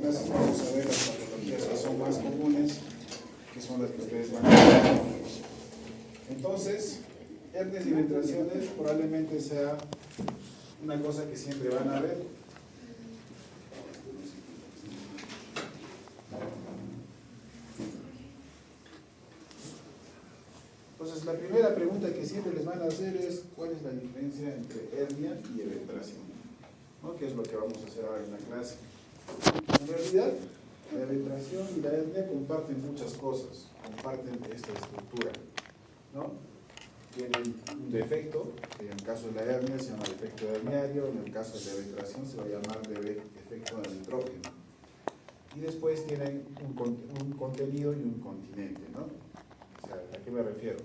clases vamos a ver las patologías que son más comunes, que son las que ustedes van a ver. Entonces, hernias y ventraciones probablemente sea una cosa que siempre van a ver. Entonces, la primera pregunta que siempre les van a hacer es ¿cuál es la diferencia entre hernia y eventración? ¿No? ¿Qué es lo que vamos a hacer ahora en la clase? En realidad, la eventración y la hernia comparten muchas cosas, comparten esta estructura, ¿no? Tienen un defecto, que en el caso de la hernia se llama defecto herniario, en el caso de la eventración se va a llamar defecto nitrógeno. Y después tienen un contenido y un continente, ¿no? O sea, ¿a qué me refiero?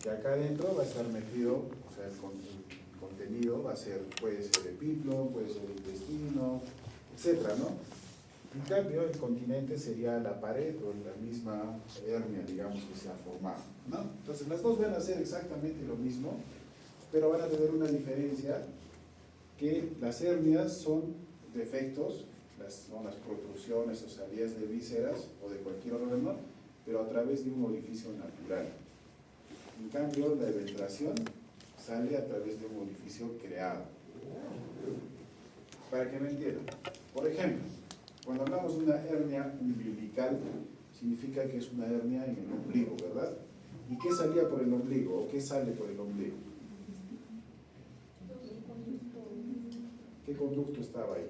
Que acá adentro va a estar metido, o sea, el contenido va a ser, puede ser epiplo, puede ser intestino, etcétera, ¿no? En cambio, el continente sería la pared o la misma hernia, digamos, que se ha formado, ¿no? Entonces, las dos van a hacer exactamente lo mismo, pero van a tener una diferencia, que las hernias son defectos, son las protrusiones o salidas de vísceras o de cualquier órgano, pero a través de un orificio natural. En cambio, la eventración sale a través de un orificio creado. Para que me entiendan, por ejemplo, cuando hablamos de una hernia umbilical, significa que es una hernia en el ombligo, ¿verdad? ¿Y qué salía por el ombligo o qué sale por el ombligo? ¿Qué conducto estaba ahí?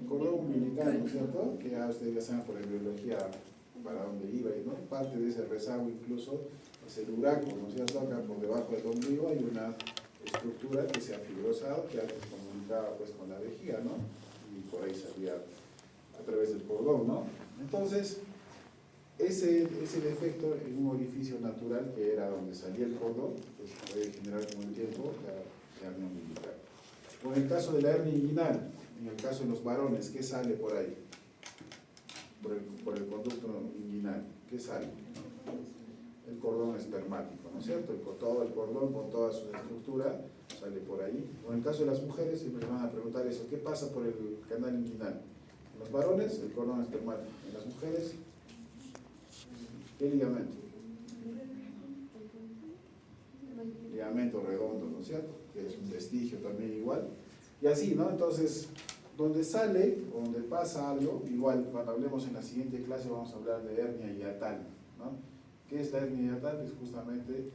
El cordón umbilical, ¿no es cierto? Que ya ustedes ya saben por la biología para dónde iba, ¿no? Parte de ese rezago incluso es el uraco, ¿no es cierto? Acá por debajo del ombligo hay una estructura que se ha fibrosado, que antes comunicaba pues con la vejiga, ¿no? Y por ahí salía a través del cordón, ¿no? Entonces, ese defecto en un orificio natural que era donde salía el cordón, pues puede generar con el tiempo la hernia umbilical. O en el caso de la hernia inguinal, en el caso de los varones, ¿qué sale por ahí? Por el conducto inguinal, ¿qué sale? El cordón espermático, ¿no es cierto? Todo el cordón con toda su estructura sale por ahí. O en el caso de las mujeres, siempre me van a preguntar eso, ¿qué pasa por el canal inguinal? En los varones, el cordón espermático. En las mujeres, ¿qué ligamento? Ligamento redondo, ¿no es cierto? Que es un vestigio también igual. Y así, ¿no? Entonces, donde sale, o donde pasa algo, igual, cuando hablemos en la siguiente clase vamos a hablar de hernia hiatal, ¿no? ¿Qué es la hernia hiatal? Es justamente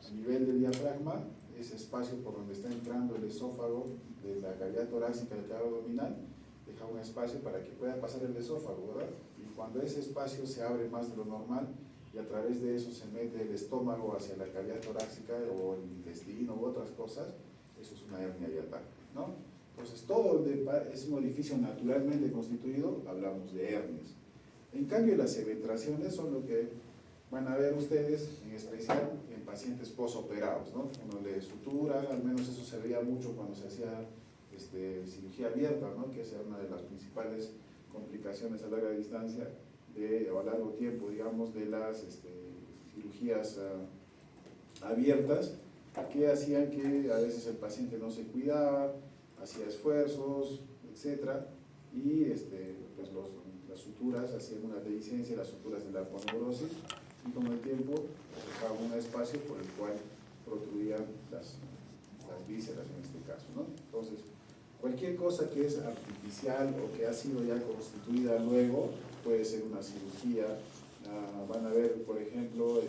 a nivel del diafragma, ese espacio por donde está entrando el esófago de la cavidad torácica del canal abdominal, deja un espacio para que pueda pasar el esófago, ¿verdad? Y cuando ese espacio se abre más de lo normal, y a través de eso se mete el estómago hacia la cavidad torácica o el intestino u otras cosas, eso es una hernia hiatal, ¿no? Entonces, todo donde es un orificio naturalmente constituido, hablamos de hernias. En cambio, las eventraciones son lo que van a ver ustedes, en especial en pacientes posoperados, ¿no? Uno le sutura, al menos eso se veía mucho cuando se hacía cirugía abierta, ¿no? Que es una de las principales complicaciones a larga distancia o a largo tiempo, digamos, de las cirugías abiertas, que hacían que a veces el paciente no se cuidaba, hacía esfuerzos, etcétera, y pues las suturas hacían una dehiscencia, las suturas de la aponeurosis, y con el tiempo dejaba un espacio por el cual protruían las vísceras en este caso, ¿no? Entonces, cualquier cosa que es artificial o que ha sido ya constituida luego, puede ser una cirugía, van a ver, por ejemplo,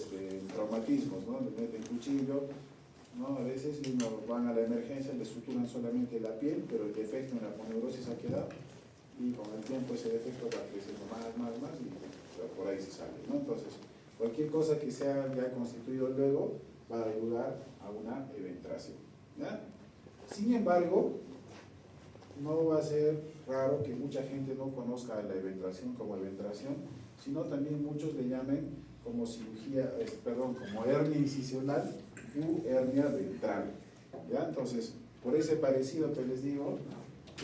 traumatismos, ¿no? Le meten cuchillo, ¿no? A veces uno van a la emergencia, le suturan solamente la piel, pero el defecto en la aponeurosis ha quedado, y con el tiempo ese defecto va creciendo más, y por ahí se sale, ¿no? Entonces, cualquier cosa que sea ya constituido luego va a ayudar a una eventración, ¿ya? Sin embargo, no va a ser raro que mucha gente no conozca la eventración como eventración, sino también muchos le llamen como como hernia incisional u hernia ventral, ¿ya? Entonces, por ese parecido que les digo,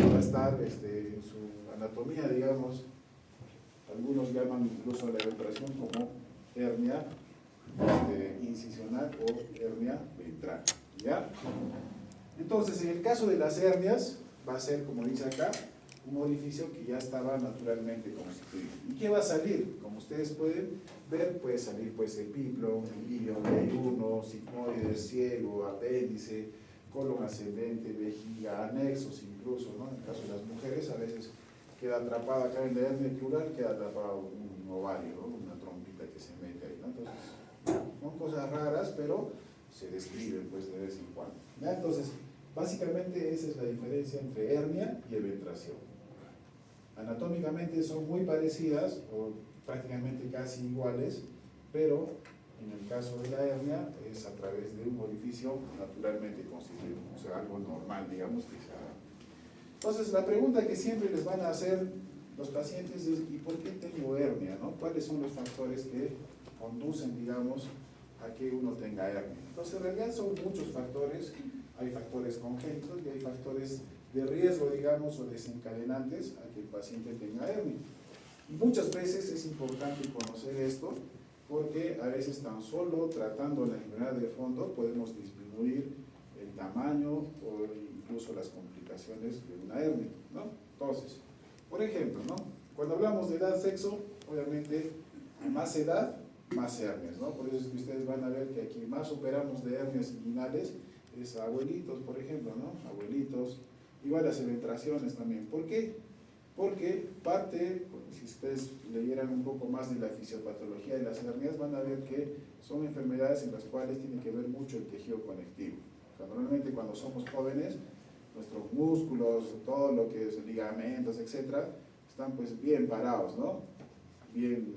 va a estar en su anatomía, digamos, algunos llaman incluso la eventración como hernia incisional o hernia ventral, ¿ya? Entonces, en el caso de las hernias, va a ser, como dice acá, un orificio que ya estaba naturalmente constituido. ¿Y qué va a salir? Como ustedes pueden ver, puede salir pues epíplon, ilion, uno, sigmoides, ciego, apéndice, colon ascendente, vejiga, anexos incluso, ¿no? En el caso de las mujeres a veces queda atrapada acá en la hernia crural, queda atrapado un ovario, ¿no? Una trompita que se mete ahí, ¿no? Entonces, son cosas raras, pero se describen pues de vez en cuando, ¿ya? Entonces, básicamente esa es la diferencia entre hernia y eventración. Anatómicamente son muy parecidas o prácticamente casi iguales, pero en el caso de la hernia es a través de un orificio naturalmente constituido, o sea, algo normal, digamos, que se haga. Entonces, la pregunta que siempre les van a hacer los pacientes es: ¿y por qué tengo hernia, no? ¿Cuáles son los factores que conducen, digamos, a que uno tenga hernia? Entonces, en realidad son muchos factores. Hay factores congénitos y hay factores de riesgo, digamos, o desencadenantes a que el paciente tenga hernia. Y muchas veces es importante conocer esto, porque a veces tan solo tratando la enfermedad de fondo podemos disminuir el tamaño o incluso las complicaciones de una hernia, ¿no? Entonces, por ejemplo, ¿no? Cuando hablamos de edad, sexo, obviamente a más edad, más hernias, ¿no? Por eso es que ustedes van a ver que aquí más operamos de hernias inguinales es abuelitos, por ejemplo, ¿no? Abuelitos, igual las eventraciones también. ¿Por qué? Porque parte, si ustedes leyeran un poco más de la fisiopatología de las hernias, van a ver que son enfermedades en las cuales tiene que ver mucho el tejido conectivo. O sea, normalmente cuando somos jóvenes, nuestros músculos, todo lo que es ligamentos, etcétera, están pues bien parados, ¿no? Bien,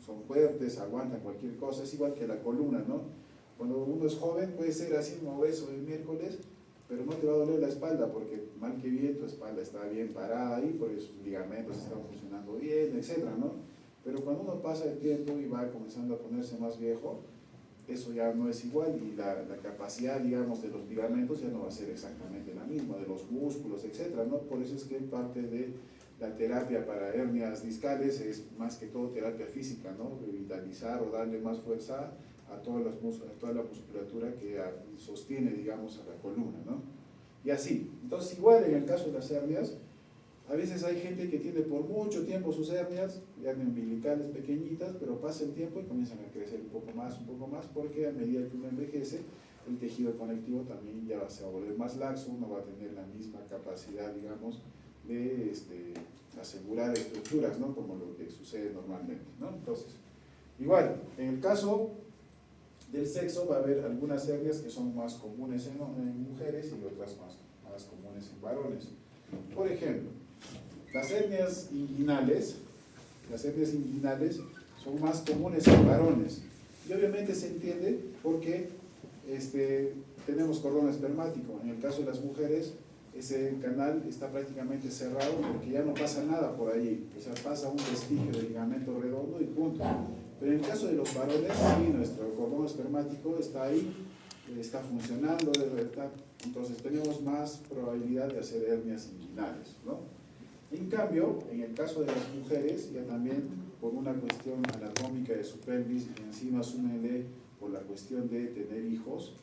son fuertes, aguantan cualquier cosa, es igual que la columna, ¿no? Cuando uno es joven puede ser así un obeso de miércoles, pero no te va a doler la espalda porque mal que bien tu espalda está bien parada ahí, porque sus ligamentos están funcionando bien, etcétera, ¿no? Pero cuando uno pasa el tiempo y va comenzando a ponerse más viejo, eso ya no es igual y la capacidad, digamos, de los ligamentos ya no va a ser exactamente la misma, de los músculos, etcétera, ¿no? Por eso es que parte de la terapia para hernias discales es más que todo terapia física, ¿no? Revitalizar o darle más fuerza a toda la musculatura que sostiene, digamos, a la columna, ¿no? Y así. Entonces, igual en el caso de las hernias, a veces hay gente que tiene por mucho tiempo sus hernias umbilicales pequeñitas, pero pasa el tiempo y comienzan a crecer un poco más, porque a medida que uno envejece, el tejido conectivo también ya se va a volver más laxo, uno va a tener la misma capacidad, digamos, de asegurar estructuras, ¿no? Como lo que sucede normalmente, ¿no? Entonces, igual, en el caso del sexo va a haber algunas hernias que son más comunes en mujeres y otras más comunes en varones. Por ejemplo, las hernias inguinales son más comunes en varones. Y obviamente se entiende porque tenemos cordón espermático. En el caso de las mujeres, ese canal está prácticamente cerrado porque ya no pasa nada por allí. O sea, pasa un vestigio de ligamento redondo y punto. Pero en el caso de los varones, sí, nuestro cordón espermático está ahí, está funcionando de verdad. Entonces tenemos más probabilidad de hacer hernias inguinales, ¿no? En cambio, en el caso de las mujeres, ya también por una cuestión anatómica de su pelvis y encima súmenle por la cuestión de tener hijos,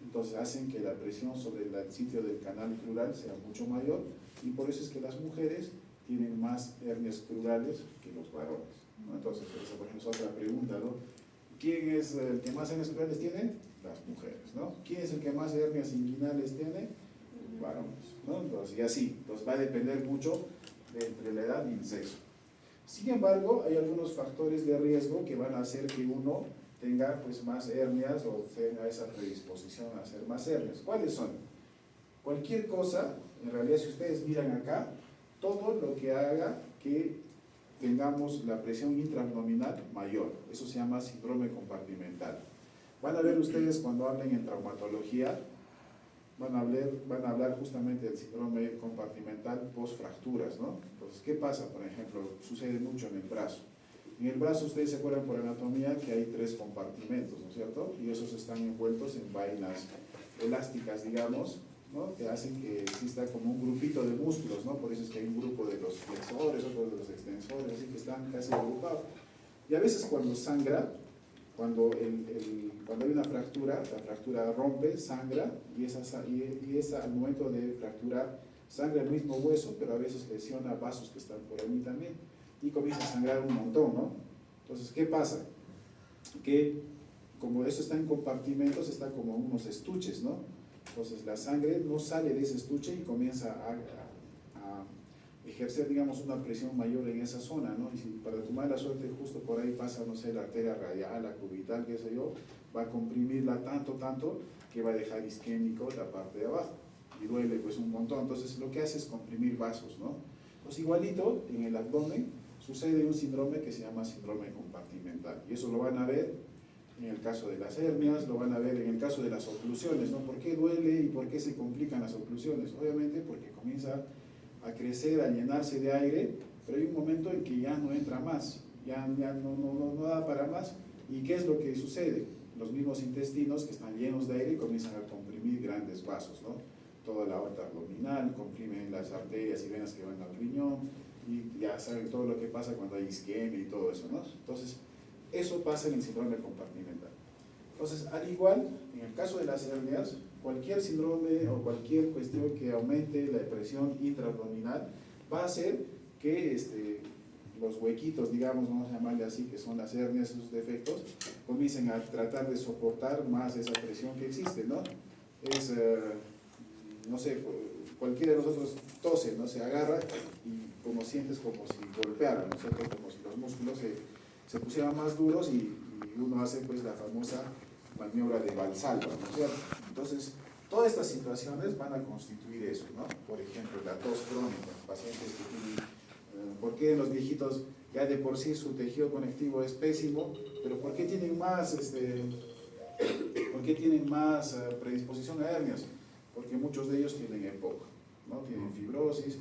entonces hacen que la presión sobre el sitio del canal crural sea mucho mayor y por eso es que las mujeres tienen más hernias crurales que los varones, ¿no? Entonces, esa por ejemplo es otra pregunta, ¿no? ¿Quién es el que más hernias crurales tiene? Las mujeres, ¿no? ¿Quién es el que más hernias inguinales tiene? Varones, ¿no? Entonces, y así, entonces va a depender mucho entre la edad y el sexo. Sin embargo, hay algunos factores de riesgo que van a hacer que uno tenga pues más hernias o tenga esa predisposición a hacer más hernias. ¿Cuáles son? Cualquier cosa, en realidad si ustedes miran acá, todo lo que haga que tengamos la presión intraabdominal mayor, eso se llama síndrome compartimental. Van a ver ustedes cuando hablen en traumatología, van a hablar justamente del síndrome compartimental post-fracturas, ¿no? Entonces, ¿qué pasa? Por ejemplo, sucede mucho en el brazo. En el brazo, ustedes se acuerdan por anatomía que hay 3 compartimentos, ¿no es cierto? Y esos están envueltos en vainas elásticas, digamos, ¿no? Que hacen que exista como un grupito de músculos, ¿no? Por eso es que hay un grupo de los flexores, otro de los extensores, así que están casi agrupados. Y a veces cuando sangra, cuando hay una fractura, la fractura rompe, sangra, y al momento de fracturar sangra el mismo hueso, pero a veces lesiona vasos que están por ahí también, y comienza a sangrar un montón, ¿no? Entonces, ¿qué pasa? Que como eso está en compartimentos, está como unos estuches, ¿no? Entonces la sangre no sale de ese estuche y comienza a ejercer, digamos, una presión mayor en esa zona, ¿no? Y si para tu mala suerte justo por ahí pasa, no sé, la arteria radial, la cubital, qué sé yo, va a comprimirla tanto, que va a dejar isquémico la parte de abajo. Y duele pues un montón. Entonces lo que hace es comprimir vasos, ¿no? Pues igualito, en el abdomen sucede un síndrome que se llama síndrome compartimental. Y eso lo van a ver en el caso de las hernias, lo van a ver en el caso de las oclusiones, ¿no? ¿Por qué duele y por qué se complican las oclusiones? Obviamente porque comienza a crecer, a llenarse de aire, pero hay un momento en que ya no entra más, ya no da para más. ¿Y qué es lo que sucede? Los mismos intestinos que están llenos de aire comienzan a comprimir grandes vasos, ¿no? Toda la aorta abdominal, comprimen las arterias y venas que van al riñón, y ya saben todo lo que pasa cuando hay isquemia y todo eso, ¿no? Entonces, eso pasa en el síndrome compartimental. Entonces, al igual, en el caso de las hernias, cualquier síndrome o cualquier cuestión que aumente la presión intraabdominal va a hacer que los huequitos, digamos, vamos a llamarle así, que son las hernias, esos defectos, comiencen a tratar de soportar más esa presión que existe, ¿no? Es, no sé, cualquiera de nosotros tose, ¿no? Se agarra y como sientes como si golpeara, ¿no es cierto? Como si los músculos se pusieran más duros y uno hace pues la famosa maniobra de Valsalva, ¿no es cierto? Entonces, todas estas situaciones van a constituir eso, ¿no? Por ejemplo, la tos crónica, pacientes que tienen, ¿por qué los viejitos ya de por sí su tejido conectivo es pésimo, pero ¿por qué tienen más, predisposición a hernias? Porque muchos de ellos tienen EPOC, ¿no? Tienen fibrosis,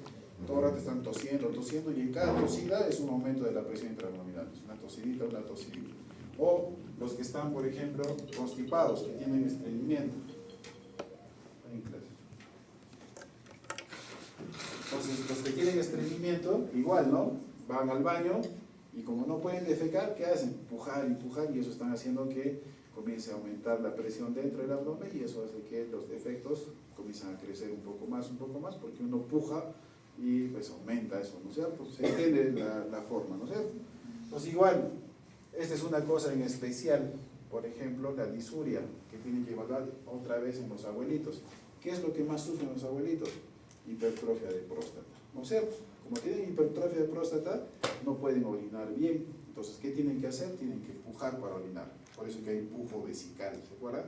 todo el rato están tosiendo, y en cada tosida es un aumento de la presión intraabdominal, es una tosidita. O los que están, por ejemplo, constipados, que tienen estreñimiento. Entonces, los que tienen estreñimiento, igual, ¿no? Van al baño y como no pueden defecar, ¿qué hacen? Empujar, y eso están haciendo que comience a aumentar la presión dentro del abdomen y eso hace que los defectos comiencen a crecer un poco más, porque uno puja y pues aumenta eso, ¿no es cierto? Se entiende la forma, ¿no es cierto? Pues igual, esta es una cosa en especial, por ejemplo, la disuria, que tienen que evaluar otra vez en los abuelitos. ¿Qué es lo que más sufren los abuelitos? Hipertrofia de próstata, ¿no es cierto? Como tienen hipertrofia de próstata, no pueden orinar bien. Entonces, ¿qué tienen que hacer? Tienen que pujar para orinar. Por eso que hay pujo vesical, ¿se acuerdan?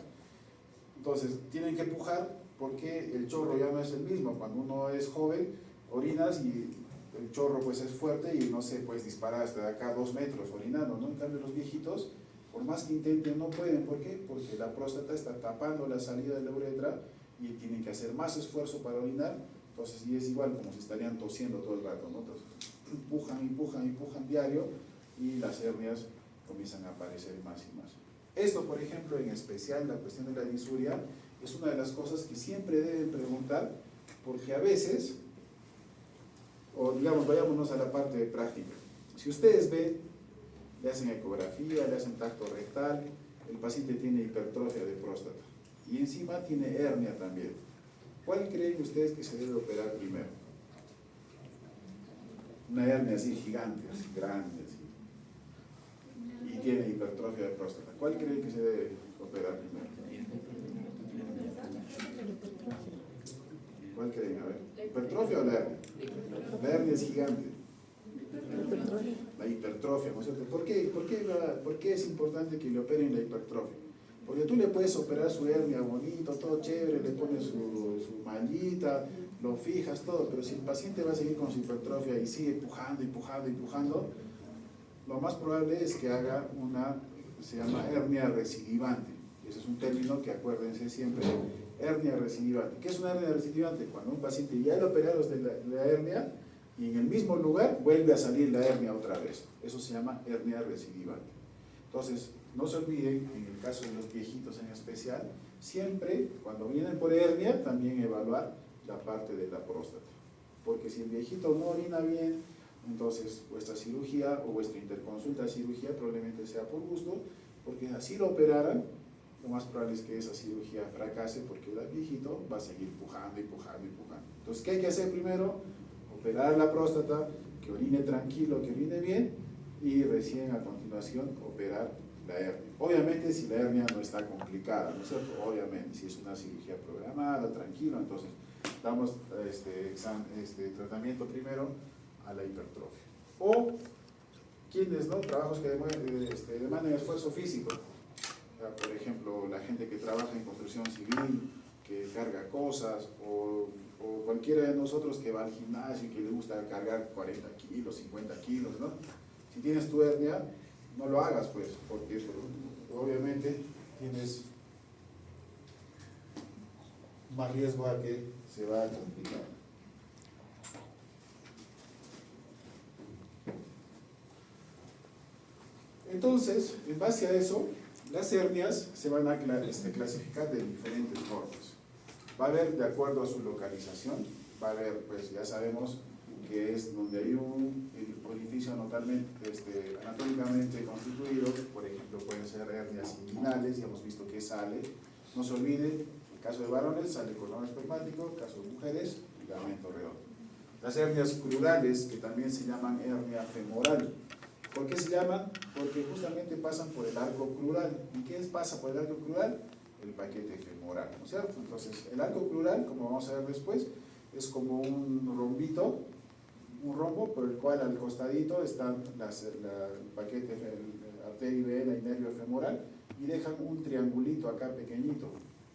Entonces, tienen que pujar porque el chorro ya no es el mismo. Cuando uno es joven, orinas y el chorro pues es fuerte y no se puedes disparar hasta de acá 2 metros orinando, ¿no? En cambio, los viejitos, por más que intenten, no pueden. ¿Por qué? Porque la próstata está tapando la salida de la uretra y tienen que hacer más esfuerzo para orinar. Entonces, y es igual como si estarían tosiendo todo el rato, ¿no? Entonces, empujan diario y las hernias comienzan a aparecer más y más. Esto, por ejemplo, en especial la cuestión de la disuria, es una de las cosas que siempre deben preguntar, porque a veces, o digamos, vayámonos a la parte de práctica. Si ustedes ven, le hacen ecografía, le hacen tacto rectal, el paciente tiene hipertrofia de próstata y encima tiene hernia también. ¿Cuál creen ustedes que se debe operar primero? Una hernia así gigante, así grande, así, y tiene hipertrofia de próstata. ¿Cuál creen que se debe operar primero? ¿Cuál creen? A ver, ¿hipertrofia o la hernia? La hernia es gigante. La hipertrofia, ¿no es cierto? ¿Por qué es importante que le operen la hipertrofia? Porque tú le puedes operar su hernia bonito, todo chévere, le pones su mallita, lo fijas, todo, pero si el paciente va a seguir con su hipertrofia y sigue empujando, lo más probable es que haga se llama hernia recidivante. Ese es un término que acuérdense siempre, hernia recidivante. ¿Qué es una hernia recidivante? Cuando un paciente ya le operaron de la hernia y en el mismo lugar vuelve a salir la hernia otra vez. Eso se llama hernia recidivante. Entonces, no se olviden, en el caso de los viejitos en especial, siempre cuando vienen por hernia, también evaluar la parte de la próstata. Porque si el viejito no orina bien, entonces vuestra cirugía o vuestra interconsulta de cirugía probablemente sea por gusto, porque así lo operaran, lo más probable es que esa cirugía fracase porque el viejito va a seguir empujando. Entonces, ¿qué hay que hacer primero? Operar la próstata, que orine tranquilo, que orine bien, y recién a continuación operar la hernia. Obviamente si la hernia no está complicada, ¿no es cierto? Obviamente, si es una cirugía programada, tranquilo, entonces damos tratamiento primero a la hipertrofia. O quienes, ¿no? Trabajos que demandan esfuerzo físico. Por ejemplo, la gente que trabaja en construcción civil, que carga cosas, o cualquiera de nosotros que va al gimnasio y que le gusta cargar 40 kilos, 50 kilos, ¿no? Si tienes tu hernia, no lo hagas, pues, porque obviamente tienes más riesgo a que se va a complicar. Entonces, en base a eso, las hernias se van a clasificar de diferentes formas. Va a haber de acuerdo a su localización, va a haber, pues ya sabemos que es donde hay un orificio anatómicamente constituido, por ejemplo, pueden ser hernias inguinales, ya hemos visto que sale, no se olvide, en el caso de varones sale cordón espermático, en el caso de mujeres, ligamento redondo. Las hernias crurales, que también se llaman hernia femoral. ¿Por qué se llaman? Porque justamente pasan por el arco crural. ¿Y qué pasa por el arco crural? El paquete femoral, ¿no es cierto? Entonces, el arco crural, como vamos a ver después, es como un rombito, un rombo por el cual al costadito están el paquete, arteria y vena y nervio femoral, y dejan un triangulito acá pequeñito,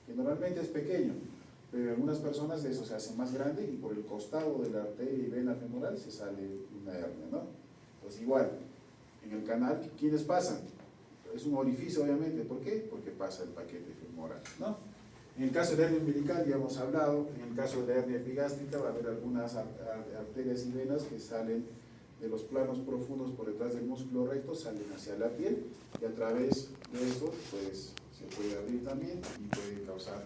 que normalmente es pequeño, pero en algunas personas eso se hace más grande y por el costado de la arteria y vena femoral se sale una hernia, ¿no? Pues igual, en el canal, ¿quiénes pasan? Es un orificio, obviamente. ¿Por qué? Porque pasa el paquete femoral, ¿no? En el caso de la hernia umbilical ya hemos hablado, en el caso de la hernia epigástrica va a haber algunas arterias y venas que salen de los planos profundos por detrás del músculo recto, salen hacia la piel y a través de eso pues se puede abrir también y puede causar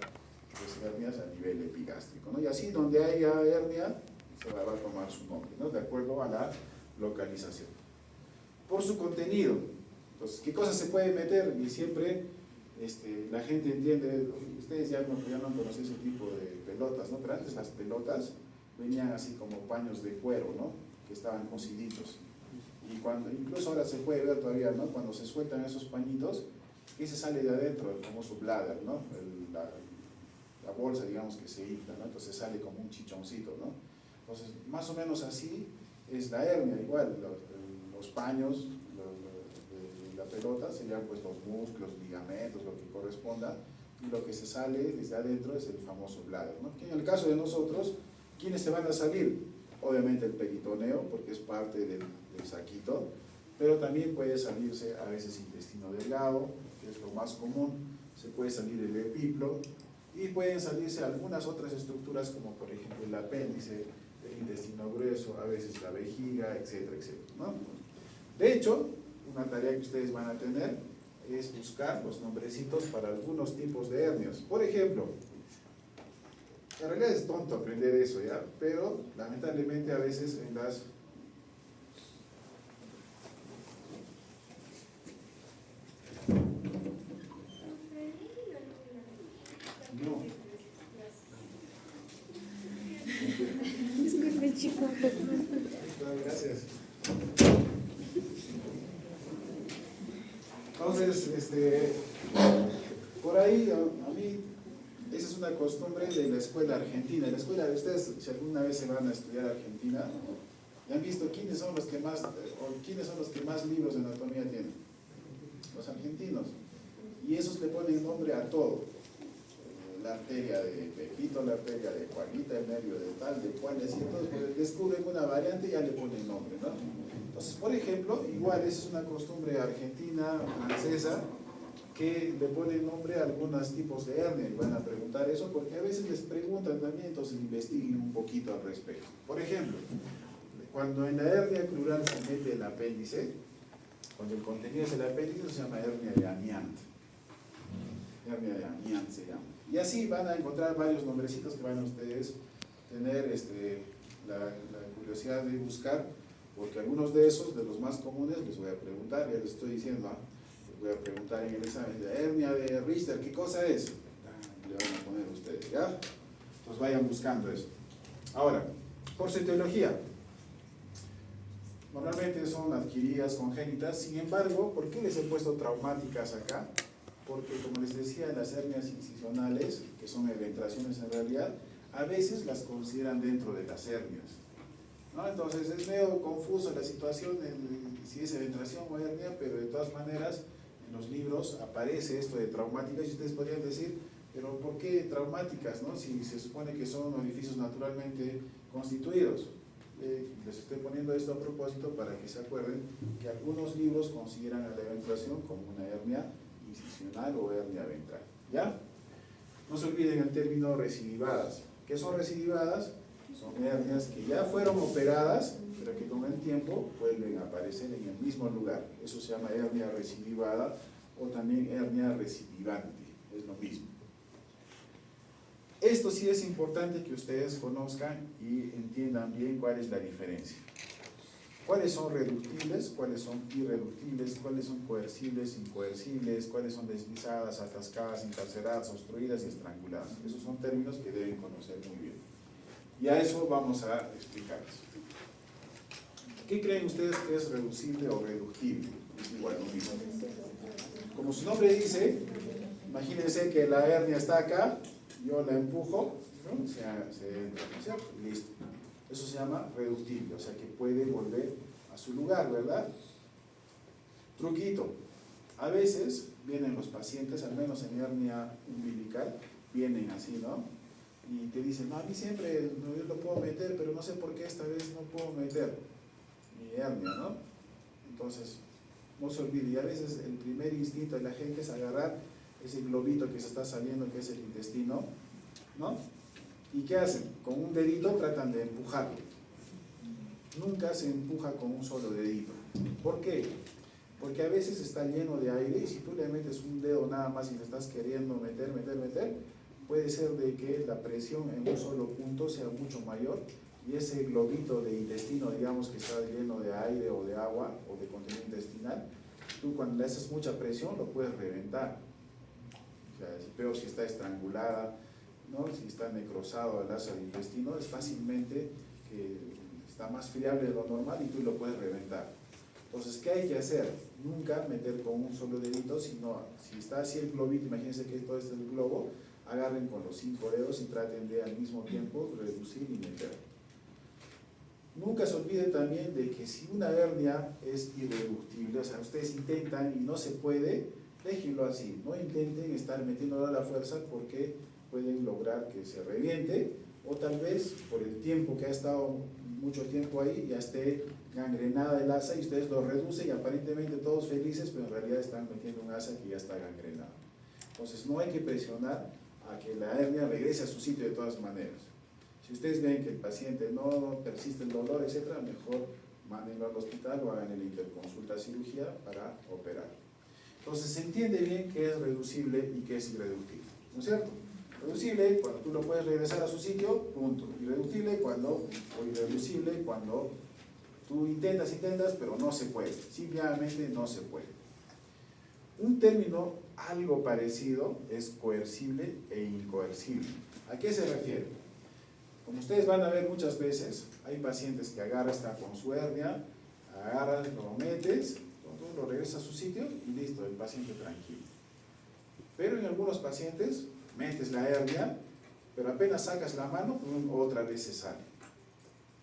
pues, hernias a nivel epigástrico, ¿no? Y así donde haya hernia se va a tomar su nombre, ¿no? De acuerdo a la localización. Por su contenido, entonces, ¿qué cosas se puede meter? Y siempre la gente entiende, ustedes ya no conocen ese tipo de pelotas, ¿no? Pero antes las pelotas venían así como paños de cuero, ¿no? Que estaban cosiditos. Y incluso ahora se puede ver todavía, ¿no? Cuando se sueltan esos pañitos, ¿qué se sale de adentro? El famoso bladder, ¿no? La bolsa, digamos, que se infla, ¿no? Entonces sale como un chichoncito, ¿no? Entonces, más o menos así es la hernia, igual, los paños, la pelota serían pues los músculos, ligamentos, lo que corresponda, y lo que se sale desde adentro es el famoso bladder, ¿no? Que en el caso de nosotros, ¿quiénes se van a salir? Obviamente el peritoneo, porque es parte del saquito, pero también puede salirse a veces intestino delgado, que es lo más común, se puede salir el epiplo, y pueden salirse algunas otras estructuras como por ejemplo el apéndice, el intestino grueso, a veces la vejiga, etcétera, etcétera, ¿no? De hecho, una tarea que ustedes van a tener es buscar los nombrecitos para algunos tipos de hernias. Por ejemplo, en realidad es tonto aprender eso, ¿ya? Pero lamentablemente a veces en las... No. Disculpe, chico. Gracias. Entonces, por ahí, a mí, esa es una costumbre de la escuela argentina. La escuela de ustedes, si alguna vez se van a estudiar a Argentina, ¿ya han visto quiénes son los que más libros de anatomía tienen? Los argentinos. Y esos le ponen nombre a todo. La arteria de Pepito, la arteria de Juanita, el nervio de tal, de cual, así, entonces pues, descubren una variante y ya le ponen nombre, ¿no? Entonces, por ejemplo, igual esa es una costumbre argentina, francesa, que le ponen nombre a algunos tipos de hernia, y van a preguntar eso porque a veces les preguntan también, entonces investiguen un poquito al respecto. Por ejemplo, cuando en la hernia crural se mete el apéndice, cuando el contenido es el apéndice, se llama hernia de Amiant. Hernia de Amiant se llama. Y así van a encontrar varios nombrecitos que van a ustedes tener la curiosidad de buscar, porque algunos de esos, de los más comunes, les voy a preguntar, ya les estoy diciendo, ¿no? Les voy a preguntar en el examen, la hernia de Richter, ¿qué cosa es? Le van a poner ustedes, ¿ya? Entonces vayan buscando eso. Ahora, por su etiología, normalmente son adquiridas, congénitas. Sin embargo, ¿por qué les he puesto traumáticas acá? Porque, como les decía, las hernias incisionales, que son eventraciones en realidad, a veces las consideran dentro de las hernias, ¿no? Entonces es medio confuso la situación, si es eventración o hernia, pero de todas maneras en los libros aparece esto de traumáticas y ustedes podrían decir, pero ¿por qué traumáticas, no? Si se supone que son orificios naturalmente constituidos. Les estoy poniendo esto a propósito para que se acuerden que algunos libros consideran a la eventración como una hernia incisional o hernia ventral, ¿ya? No se olviden el término recidivadas. ¿Qué son recidivadas? Son hernias que ya fueron operadas, pero que con el tiempo vuelven a aparecer en el mismo lugar. Eso se llama hernia recidivada o también hernia recidivante, es lo mismo. Esto sí es importante que ustedes conozcan y entiendan bien cuál es la diferencia. ¿Cuáles son reductibles? ¿Cuáles son irreductibles? ¿Cuáles son coercibles, incoercibles? ¿Cuáles son deslizadas, atascadas, encarceradas, obstruidas y estranguladas? Esos son términos que deben conocer muy bien. Y a eso vamos a explicarles. ¿Qué creen ustedes que es reducible o reductible? Es igual lo mismo. Como su nombre dice, imagínense que la hernia está acá, yo la empujo, ¿no? se entra, ¿no es cierto? Listo. Eso se llama reductible, o sea que puede volver a su lugar, ¿verdad? Truquito. A veces vienen los pacientes, al menos en hernia umbilical, vienen así, ¿no? Y te dicen, no, a mí siempre yo lo puedo meter, pero no sé por qué esta vez no puedo meter mi hernia, ¿no? Entonces, no se olvide, y a veces el primer instinto de la gente es agarrar ese globito que se está saliendo, que es el intestino, ¿no? ¿Y qué hacen? Con un dedito tratan de empujarlo. Nunca se empuja con un solo dedito. ¿Por qué? Porque a veces está lleno de aire y si tú le metes un dedo nada más y le estás queriendo meter, puede ser de que la presión en un solo punto sea mucho mayor y ese globito de intestino, digamos que está lleno de aire o de agua o de contenido intestinal, tú cuando le haces mucha presión lo puedes reventar. O sea, peor si está estrangulada, ¿no? Si está necrosado el asa del intestino, es fácilmente que está más friable de lo normal y tú lo puedes reventar. Entonces, ¿qué hay que hacer? Nunca meter con un solo dedito, sino si está así el globito, imagínense que todo este es el globo, agarren con los 5 dedos y traten de al mismo tiempo reducir y meter. Nunca se olvide también de que si una hernia es irreductible, o sea, ustedes intentan y no se puede, déjenlo así, no intenten estar metiéndolo a la fuerza porque pueden lograr que se reviente o tal vez por el tiempo que ha estado mucho tiempo ahí ya esté gangrenada el asa y ustedes lo reducen y aparentemente todos felices, pero en realidad están metiendo un asa que ya está gangrenada. Entonces no hay que presionar a que la hernia regrese a su sitio de todas maneras. Si ustedes ven que el paciente no persiste el dolor, etcétera, mejor mándenlo al hospital o hagan la interconsulta cirugía para operar. Entonces se entiende bien qué es reducible y qué es irreductible, ¿no es cierto? Reducible cuando tú lo puedes regresar a su sitio, punto. Irreductible o irreducible cuando tú intentas, pero no se puede. Simplemente no se puede. Un término algo parecido es coercible e incoercible. ¿A qué se refiere? Como ustedes van a ver muchas veces, hay pacientes que agarran, está con su hernia, agarras, lo metes, tú lo regresas a su sitio y listo, el paciente tranquilo. Pero en algunos pacientes metes la hernia, pero apenas sacas la mano, otra vez se sale.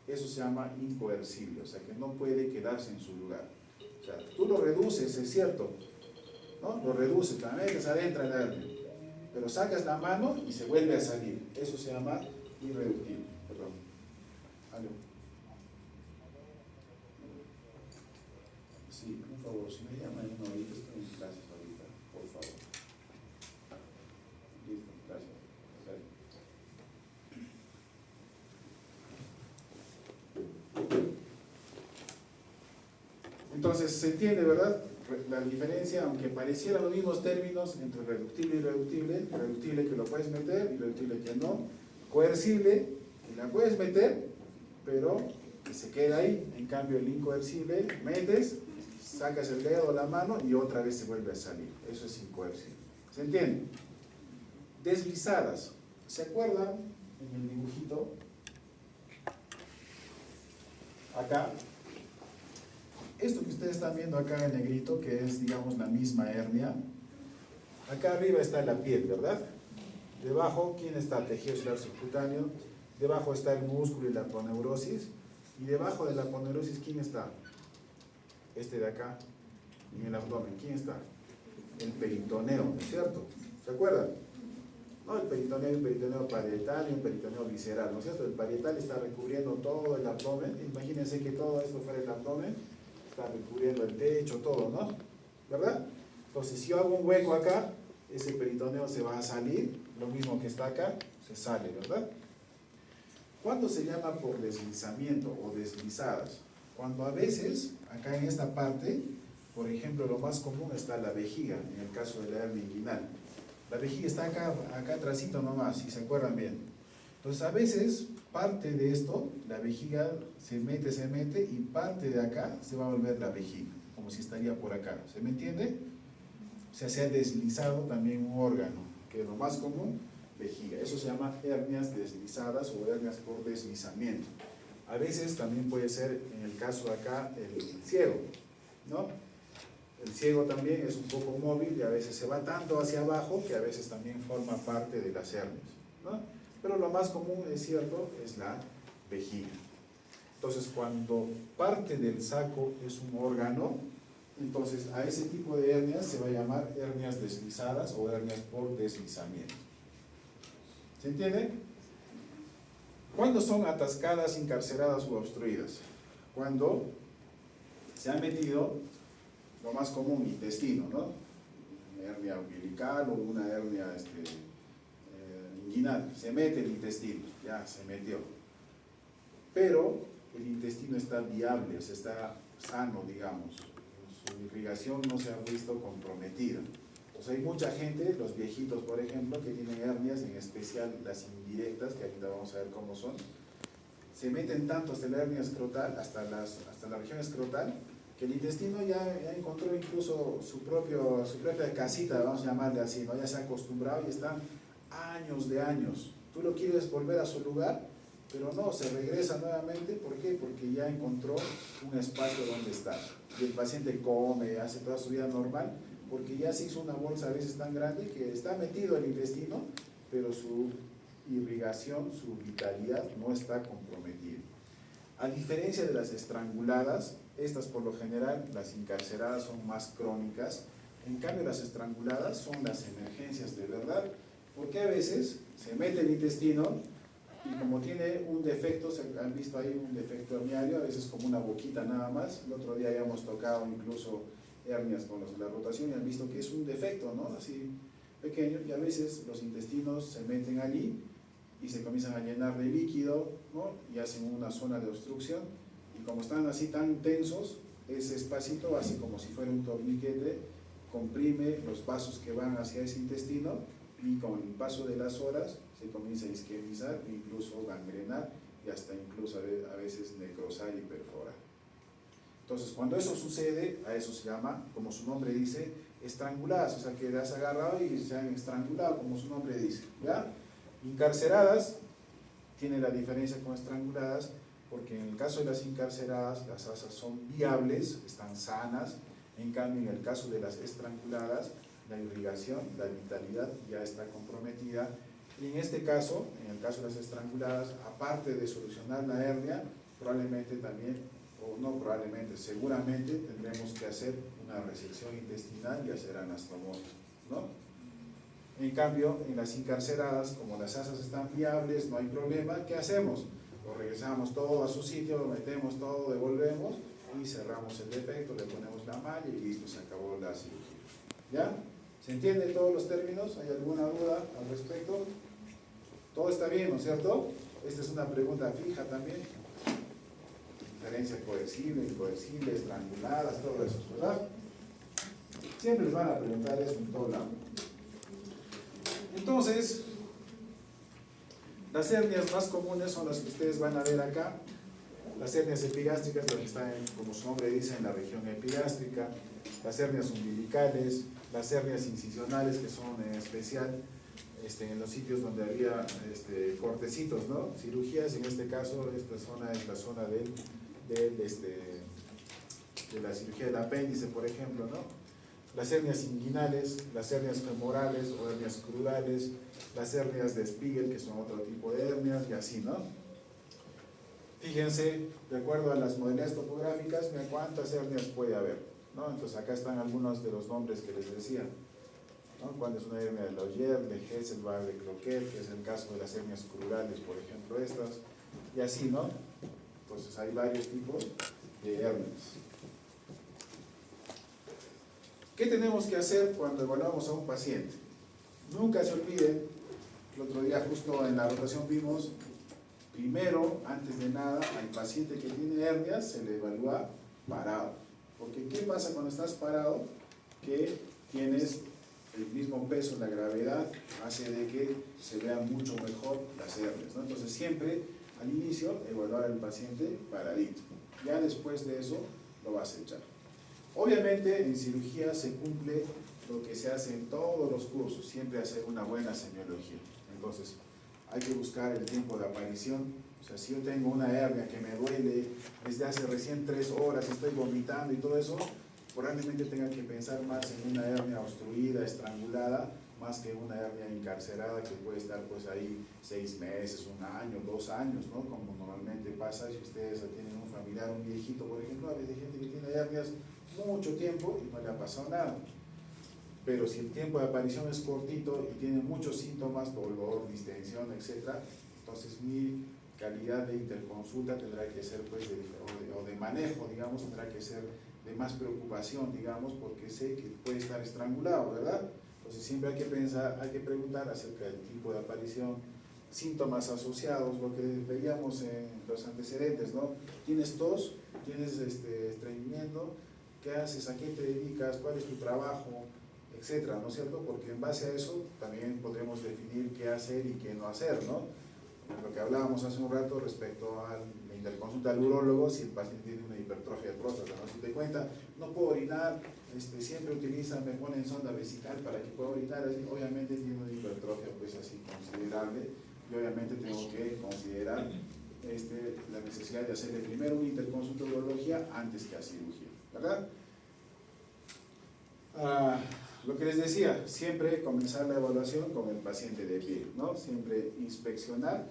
Eso se llama incoercible, o sea que no puede quedarse en su lugar. O sea, tú lo reduces, es cierto, ¿no? Lo reduces, la metes adentro en la hernia, pero sacas la mano y se vuelve a salir. Eso se llama irreductible. Perdón. ¿Algo? Sí, por favor, si me llaman en ahorita, estoy en clases ahorita, por favor. Listo, gracias. Entonces, se entiende, ¿verdad? La diferencia, aunque parecieran los mismos términos entre reductible y irreductible, reductible que lo puedes meter, irreductible que no, coercible, que la puedes meter, pero que se queda ahí. En cambio, el incoercible, metes, sacas el dedo o la mano y otra vez se vuelve a salir. Eso es incoercible. ¿Se entiende? Deslizadas. ¿Se acuerdan en el dibujito? acá, esto que ustedes están viendo acá en negrito, que es, digamos, la misma hernia, acá arriba está la piel, ¿verdad? Debajo, ¿quién está? Tejido celular subcutáneo. Debajo está el músculo y la aponeurosis. Y debajo de la aponeurosis, ¿quién está? Este de acá, en el abdomen, ¿quién está? El peritoneo, ¿no es cierto? ¿Se acuerdan? No, el peritoneo, un peritoneo parietal y un peritoneo visceral, ¿no es cierto? El parietal está recubriendo todo el abdomen. Imagínense que todo esto fuera el abdomen, está recubriendo el techo, todo, ¿no? ¿Verdad? Entonces, si yo hago un hueco acá, ese peritoneo se va a salir, lo mismo que está acá, se sale, ¿verdad? ¿Cuándo se llama por deslizamiento o deslizadas? Cuando a veces, acá en esta parte, por ejemplo, lo más común está la vejiga, en el caso de la hernia inguinal. La vejiga está acá atrásito nomás, si se acuerdan bien. Entonces, a veces, parte de esto, la vejiga se mete, y parte de acá se va a volver la vejiga, como si estaría por acá. ¿Se me entiende? O sea, se ha deslizado también un órgano, que es lo más común, vejiga. Eso se llama hernias deslizadas o hernias por deslizamiento. A veces también puede ser, en el caso de acá, el ciego, ¿no? El ciego también es un poco móvil y a veces se va tanto hacia abajo que a veces también forma parte de las hernias, ¿no? Pero lo más común, es cierto, es la vejiga. Entonces, cuando parte del saco es un órgano, entonces a ese tipo de hernias se va a llamar hernias deslizadas o hernias por deslizamiento. ¿Se entiende? ¿Cuándo son atascadas, encarceradas u obstruidas? Cuando se ha metido, lo más común, intestino, ¿no? Una hernia umbilical o una hernia inguinal. Se mete el intestino, ya se metió. Pero el intestino está viable, o sea, está sano, digamos. Su irrigación no se ha visto comprometida. Entonces hay mucha gente, los viejitos por ejemplo, que tienen hernias, en especial las indirectas, que ahorita vamos a ver cómo son, se meten tanto hasta la hernia escrotal, hasta la región escrotal, que el intestino ya encontró incluso su propia casita, vamos a llamarle así, ¿no? Ya se ha acostumbrado y están años de años. Tú lo quieres volver a su lugar, pero no, se regresa nuevamente. ¿Por qué? Porque ya encontró un espacio donde estar. Y el paciente come, hace toda su vida normal, porque ya se hizo una bolsa a veces tan grande que está metido el intestino, pero su irrigación, su vitalidad no está comprometida. A diferencia de las estranguladas, estas por lo general, las encarceradas son más crónicas, en cambio las estranguladas son las emergencias de verdad, porque a veces se mete el intestino y como tiene un defecto, se han visto ahí un defecto herniario, a veces como una boquita nada más. El otro día habíamos tocado incluso hernias con la rotación y han visto que es un defecto, ¿no? Así pequeño, y a veces los intestinos se meten allí y se comienzan a llenar de líquido, ¿no? Y hacen una zona de obstrucción, y como están así tan tensos, ese espacito, así como si fuera un torniquete, comprime los vasos que van hacia ese intestino, y con el paso de las horas se comienza a isquemizar, incluso gangrenar, y hasta incluso a veces necrosar y perforar. Entonces, cuando eso sucede, a eso se llama, como su nombre dice, estranguladas, o sea que las has agarrado y se han estrangulado, como su nombre dice, ¿ya? Encarceradas, tiene la diferencia con estranguladas, porque en el caso de las encarceradas, las asas son viables, están sanas. En cambio, en el caso de las estranguladas, la irrigación, la vitalidad ya está comprometida. Y en este caso, en el caso de las estranguladas, aparte de solucionar la hernia, probablemente también, o no probablemente, seguramente tendremos que hacer una resección intestinal y hacer anastomosis, ¿no? En cambio, en las encarceradas, como las asas están viables, no hay problema, ¿qué hacemos? Lo regresamos todo a su sitio, lo metemos todo, devolvemos y cerramos el defecto, le ponemos la malla y listo, se acabó la cirugía. ¿Ya? ¿Se entiende todos los términos? ¿Hay alguna duda al respecto? Todo está bien, ¿no es cierto? Esta es una pregunta fija también. Diferencia coercible, incoercible, estranguladas, todo eso, ¿verdad? Siempre les van a preguntar eso en todo lado. Entonces, las hernias más comunes son las que ustedes van a ver acá. Las hernias epigástricas, las que están, como su nombre dice, en la región epigástrica. Las hernias umbilicales, las hernias incisionales, que son en especial en los sitios donde había cortecitos, ¿no? Cirugías, en este caso, esta zona es la zona del de la cirugía del apéndice, por ejemplo, ¿no? Las hernias inguinales, las hernias femorales o hernias crurales, las hernias de Spiegel, que son otro tipo de hernias, y así, ¿no? Fíjense, de acuerdo a las modalidades topográficas, mira cuántas hernias puede haber, ¿no? Entonces acá están algunos de los nombres que les decía, ¿no? Cuando es una hernia de Lauger, de Hesselbach, de Cloquet, que es el caso de las hernias crurales, por ejemplo, estas, y así, ¿no? Entonces hay varios tipos de hernias. ¿Qué tenemos que hacer cuando evaluamos a un paciente? Nunca se olviden, el otro día justo en la rotación vimos, primero, antes de nada, al paciente que tiene hernias se le evalúa parado. Porque ¿qué pasa cuando estás parado? Que tienes el mismo peso, la gravedad hace de que se vean mucho mejor las hernias, ¿no? Entonces siempre al inicio evaluar al paciente paradito. Ya después de eso lo vas a echar. Obviamente en cirugía se cumple lo que se hace en todos los cursos, siempre hacer una buena semiología. Entonces hay que buscar el tiempo de aparición. O sea, si yo tengo una hernia que me duele desde hace recién 3 horas, estoy vomitando y todo eso, probablemente tenga que pensar más en una hernia obstruida, estrangulada, más que una hernia encarcerada que puede estar pues ahí 6 meses, 1 año, 2 años, ¿no? Como normalmente pasa si ustedes tienen un familiar, un viejito, por ejemplo, a veces hay gente que tiene hernias mucho tiempo y no le ha pasado nada. Pero si el tiempo de aparición es cortito y tiene muchos síntomas, dolor, distensión, etc., entonces mi calidad de interconsulta tendrá que ser, pues, o de manejo, digamos, tendrá que ser de más preocupación, digamos, porque sé que puede estar estrangulado, ¿verdad? Entonces siempre hay que pensar, hay que preguntar acerca del tipo de aparición, síntomas asociados, lo que veíamos en los antecedentes, ¿no? ¿Tienes tos? ¿Tienes estreñimiento? ¿Qué haces? ¿A qué te dedicas? ¿Cuál es tu trabajo? Etcétera, ¿no es cierto? Porque en base a eso también podremos definir qué hacer y qué no hacer, ¿no? Lo que hablábamos hace un rato respecto a la interconsulta al urólogo, si el paciente tiene una hipertrofia de próstata, ¿no? Si te cuenta, no puedo orinar, siempre utilizan, me ponen sonda vesical para que pueda orinar, así, obviamente tiene una hipertrofia pues así considerable, y obviamente tengo que considerar la necesidad de hacerle primero una interconsulta de urología antes que a cirugía, ¿verdad? Lo que les decía, siempre comenzar la evaluación con el paciente de pie, ¿no? Siempre inspeccionar,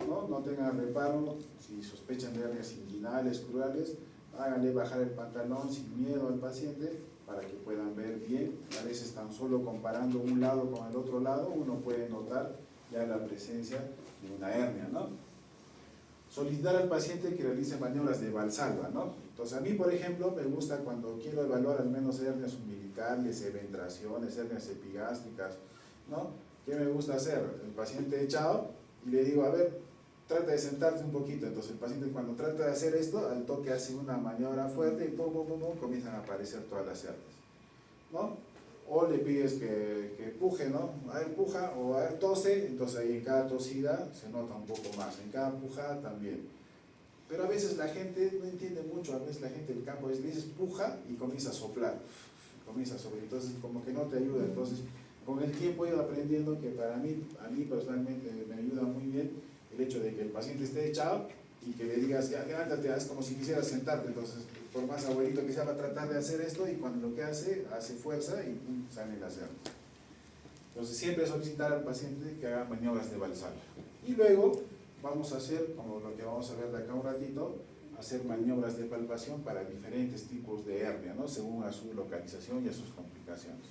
¿no? No tengan reparo, si sospechan de hernias inguinales, crurales, háganle bajar el pantalón sin miedo al paciente para que puedan ver bien. A veces tan solo comparando un lado con el otro lado, uno puede notar ya la presencia de una hernia, ¿no? Solicitar al paciente que realice maniobras de Valsalva, ¿no? Entonces a mí, por ejemplo, me gusta cuando quiero evaluar al menos hernias umbilicales, eventraciones, hernias epigástricas, ¿no? ¿Qué me gusta hacer? El paciente echado y le digo, a ver, trata de sentarte un poquito. Entonces el paciente cuando trata de hacer esto, al toque hace una maniobra fuerte y pum, pum, pum, pum, comienzan a aparecer todas las hernias, ¿no? O le pides que puje, ¿no? A ver, puja, o a ver, tose, entonces ahí en cada tosida se nota un poco más, en cada pujada también. Pero a veces la gente no entiende mucho, a veces la gente del campo le dices puja y comienza a soplar, entonces como que no te ayuda. Entonces con el tiempo he ido aprendiendo que a mí personalmente me ayuda muy bien el hecho de que el paciente esté echado y que le digas, ya levántate, haz como si quisieras sentarte. Entonces, por más abuelito que sea, va a tratar de hacer esto y cuando lo que hace fuerza y pum, salen las hernias. Entonces, siempre solicitar al paciente que haga maniobras de Valsalva. Y luego vamos a hacer, como lo que vamos a ver de acá un ratito, hacer maniobras de palpación para diferentes tipos de hernia, ¿no? Según a su localización y a sus complicaciones.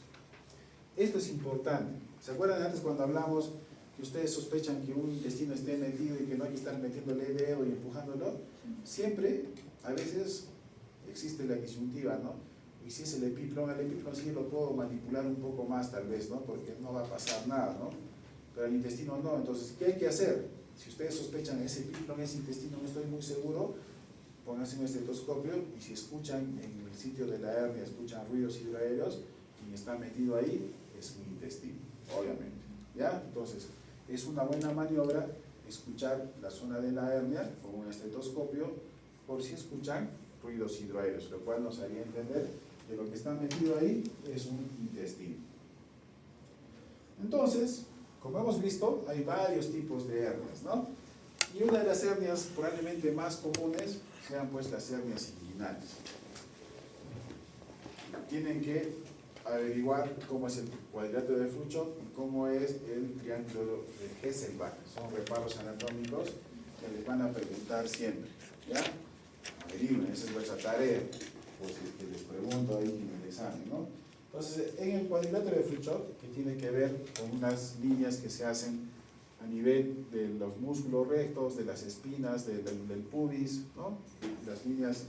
Esto es importante. ¿Se acuerdan antes cuando hablamos que ustedes sospechan que un intestino esté metido y que no hay que estar metiéndole el dedo y empujándolo? Siempre, a veces, existe la disyuntiva, ¿no? Y si es el epiplón sí lo puedo manipular un poco más tal vez, ¿no? Porque no va a pasar nada, ¿no? Pero el intestino no. Entonces, ¿qué hay que hacer? Si ustedes sospechan ese epiplón, ese intestino, no estoy muy seguro, pónganse un estetoscopio y si escuchan en el sitio de la hernia, escuchan ruidos hidroaéreos, quien está metido ahí es un intestino, obviamente, ¿ya? Entonces, es una buena maniobra escuchar la zona de la hernia con un estetoscopio por si escuchan ruidos hidroaéreos, lo cual nos haría entender que lo que está metido ahí es un intestino. Entonces, como hemos visto, hay varios tipos de hernias, ¿no? Y una de las hernias probablemente más comunes sean pues las hernias inguinales. Tienen que averiguar cómo es el cuadrilátero de Frouchot y cómo es el triángulo de Hesselbach. Son reparos anatómicos que les van a preguntar siempre, ¿ya? Averigüen, esa es vuestra tarea, por si es que les pregunto ahí en el examen, ¿no? Entonces, en el cuadrilátero de Frouchot, que tiene que ver con unas líneas que se hacen a nivel de los músculos rectos, de las espinas, del pubis, ¿no? Las líneas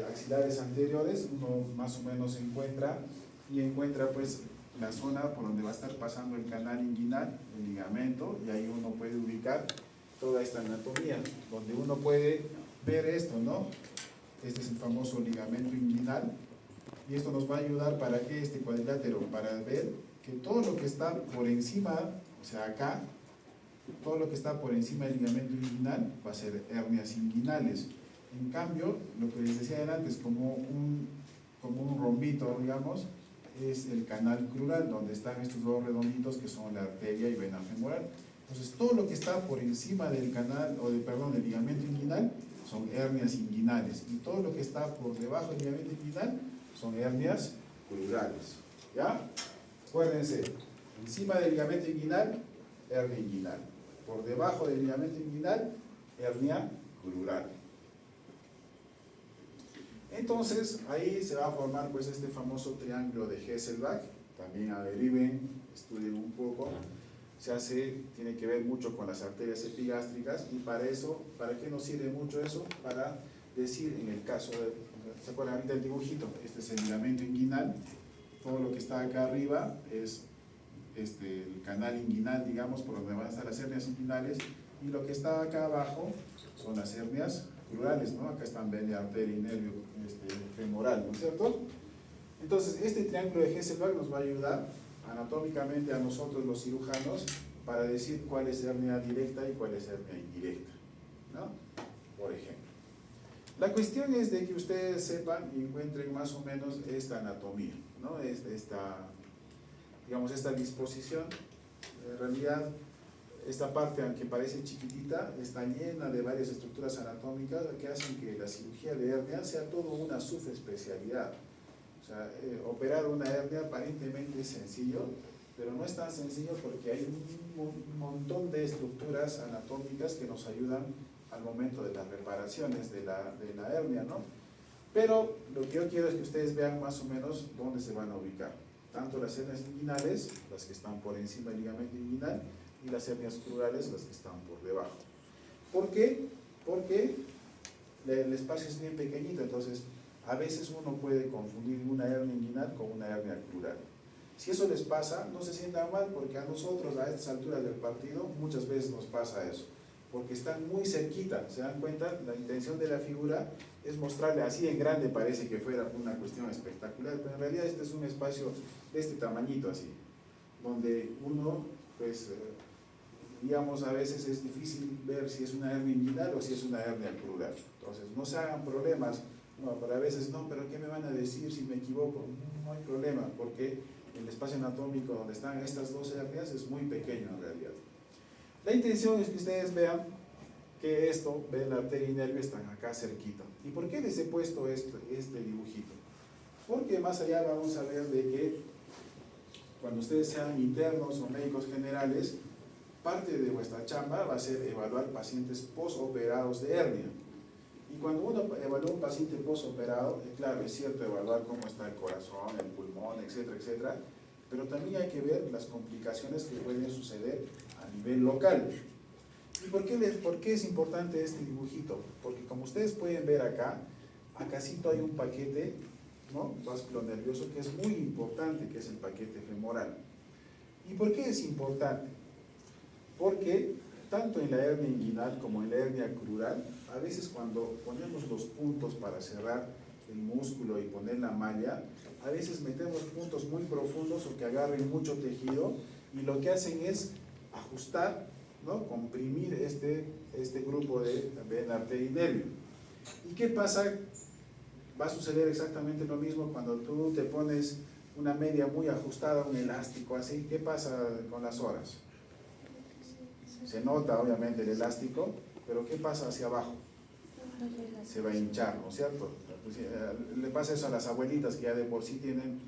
axilares anteriores, uno más o menos encuentra pues la zona por donde va a estar pasando el canal inguinal, el ligamento, y ahí uno puede ubicar toda esta anatomía, donde uno puede ver esto, ¿no? Este es el famoso ligamento inguinal, y esto nos va a ayudar para que este cuadrilátero, para ver que todo lo que está por encima, o sea acá, todo lo que está por encima del ligamento inguinal va a ser hernias inguinales. En cambio, lo que les decía antes, como un rombito, digamos, es el canal crural, donde están estos dos redonditos que son la arteria y vena femoral. Entonces, todo lo que está por encima del canal, del ligamento inguinal, son hernias inguinales. Y todo lo que está por debajo del ligamento inguinal son hernias crurales. ¿Ya? Acuérdense, encima del ligamento inguinal, hernia inguinal. Por debajo del ligamento inguinal, hernia crural. Entonces, ahí se va a formar pues este famoso triángulo de Hesselbach. También averigüen, estudien un poco. Tiene que ver mucho con las arterias epigástricas, y para eso, ¿para qué nos sirve mucho eso? Para decir, en el caso de, ¿se acuerdan ahorita del dibujito? Este es el ligamento inguinal, todo lo que está acá arriba es el canal inguinal, digamos, por donde van a estar las hernias inguinales, y lo que está acá abajo son las hernias crurales, ¿no? Acá están vena, arteria y nervio femoral, ¿no es cierto? Entonces, este triángulo de Hesselbach nos va a ayudar anatómicamente a nosotros los cirujanos para decir cuál es hernia directa y cuál es hernia indirecta, ¿no? Por ejemplo. La cuestión es de que ustedes sepan y encuentren más o menos esta anatomía, ¿no? Digamos, esta disposición. En realidad, esta parte, aunque parece chiquitita, está llena de varias estructuras anatómicas que hacen que la cirugía de hernia sea todo una subespecialidad. O sea, operar una hernia aparentemente es sencillo, pero no es tan sencillo porque hay un montón de estructuras anatómicas que nos ayudan al momento de las reparaciones de la hernia, ¿no? Pero lo que yo quiero es que ustedes vean más o menos dónde se van a ubicar. Tanto las hernias inguinales, las que están por encima del ligamento inguinal, y las hernias crurales, las que están por debajo. ¿Por qué? Porque el espacio es bien pequeñito, entonces a veces uno puede confundir una hernia inguinal con una hernia crural. Si eso les pasa, no se sientan mal, porque a nosotros a estas alturas del partido muchas veces nos pasa eso, porque están muy cerquita. ¿Se dan cuenta? La intención de la figura es mostrarle así en grande, parece que fuera una cuestión espectacular, pero en realidad este es un espacio de este tamañito así, donde uno, pues, digamos, a veces es difícil ver si es una hernia inguinal o si es una hernia crural. Entonces, no se hagan problemas. No, pero a veces no, pero ¿qué me van a decir si me equivoco? No hay problema, porque el espacio anatómico donde están estas dos hernias es muy pequeño en realidad. La intención es que ustedes vean que esto, ven la arteria y nervio, están acá cerquita. ¿Y por qué les he puesto este dibujito? Porque más allá vamos a ver de que cuando ustedes sean internos o médicos generales, parte de vuestra chamba va a ser evaluar pacientes posoperados de hernia. Y cuando uno evalúa un paciente posoperado, claro, es cierto evaluar cómo está el corazón, el pulmón, etcétera, etcétera, pero también hay que ver las complicaciones que pueden suceder a nivel local. ¿Y por qué es importante este dibujito? Porque como ustedes pueden ver acá, acácito hay un paquete, ¿no?, vasculonervioso que es muy importante, que es el paquete femoral. ¿Y por qué es importante? Porque tanto en la hernia inguinal como en la hernia crural, a veces cuando ponemos los puntos para cerrar el músculo y poner la malla, a veces metemos puntos muy profundos o que agarren mucho tejido, y lo que hacen es ajustar, ¿no?, comprimir este grupo de vena, arteria y nervio. ¿Y qué pasa? Va a suceder exactamente lo mismo cuando tú te pones una media muy ajustada, un elástico así. ¿Qué pasa con las horas? Se nota obviamente el elástico, pero ¿qué pasa hacia abajo? se va a hinchar, ¿no es cierto? Pues, le pasa eso a las abuelitas que ya de por sí tienen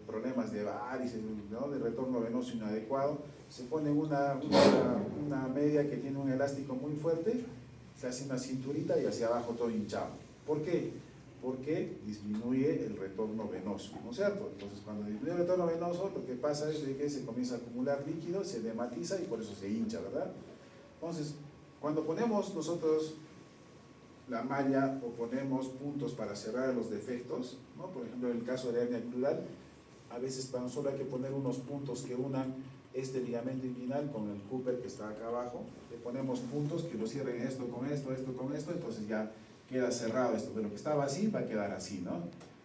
problemas de varices, ¿no? De retorno venoso inadecuado. Se pone una media que tiene un elástico muy fuerte, se hace una cinturita y hacia abajo todo hinchado. ¿Por qué? Porque disminuye el retorno venoso, ¿no es cierto? Entonces, cuando disminuye el retorno venoso, lo que pasa es de que se comienza a acumular líquido, se edematiza y por eso se hincha, ¿verdad? Entonces, cuando ponemos nosotros la malla o ponemos puntos para cerrar los defectos, ¿no? Por ejemplo, en el caso de la hernia crural, a veces tan solo hay que poner unos puntos que unan este ligamento inguinal con el Cooper que está acá abajo. Le ponemos puntos que lo cierren esto con esto, esto con esto, entonces ya queda cerrado esto. De lo que estaba así va a quedar así, ¿no?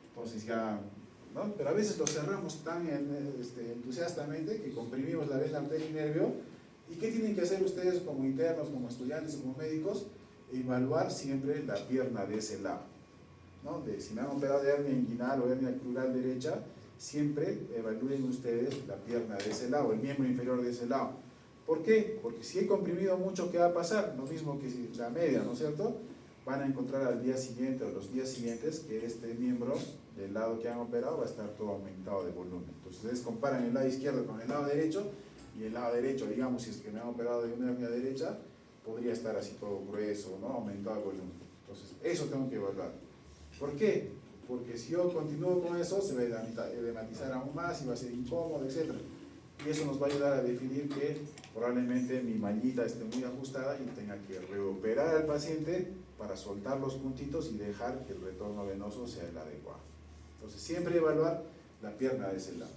Entonces ya, ¿no? Pero a veces lo cerramos tan entusiastamente que comprimimos la vena, arteria y nervio. ¿Y qué tienen que hacer ustedes como internos, como estudiantes, como médicos? Evaluar siempre la pierna de ese lado, ¿no? Si me han operado de hernia inguinal o hernia crural derecha, siempre evalúen ustedes la pierna de ese lado, el miembro inferior de ese lado. ¿Por qué? Porque si he comprimido mucho, ¿qué va a pasar? Lo mismo que la media, ¿no es cierto? Van a encontrar al día siguiente o los días siguientes que este miembro del lado que han operado va a estar todo aumentado de volumen. Entonces ustedes comparan el lado izquierdo con el lado derecho, y el lado derecho, digamos, si es que me han operado de una hernia derecha, podría estar así todo grueso, ¿no? Aumentado el volumen. Entonces, eso tengo que evaluar. ¿Por qué? Porque si yo continúo con eso, se va a edematizar aún más y va a ser incómodo, etc. Y eso nos va a ayudar a definir que probablemente mi mallita esté muy ajustada y tenga que reoperar al paciente para soltar los puntitos y dejar que el retorno venoso sea el adecuado. Entonces, siempre evaluar la pierna de ese lado.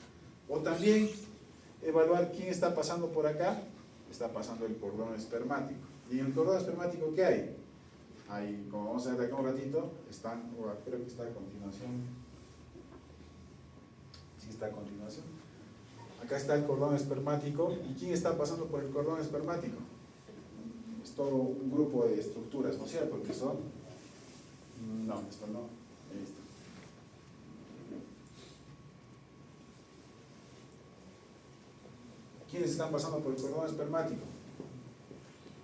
O también evaluar quién está pasando por acá. Está pasando el cordón espermático. ¿Y en el cordón espermático qué hay? Hay, como vamos a ver de acá un ratito, creo que está a continuación. Sí, está a continuación. Acá está el cordón espermático. ¿Y quién está pasando por el cordón espermático? Es todo un grupo de estructuras, ¿no es cierto? Que son. No, esto no. Esto. ¿Quiénes están pasando por el cordón espermático?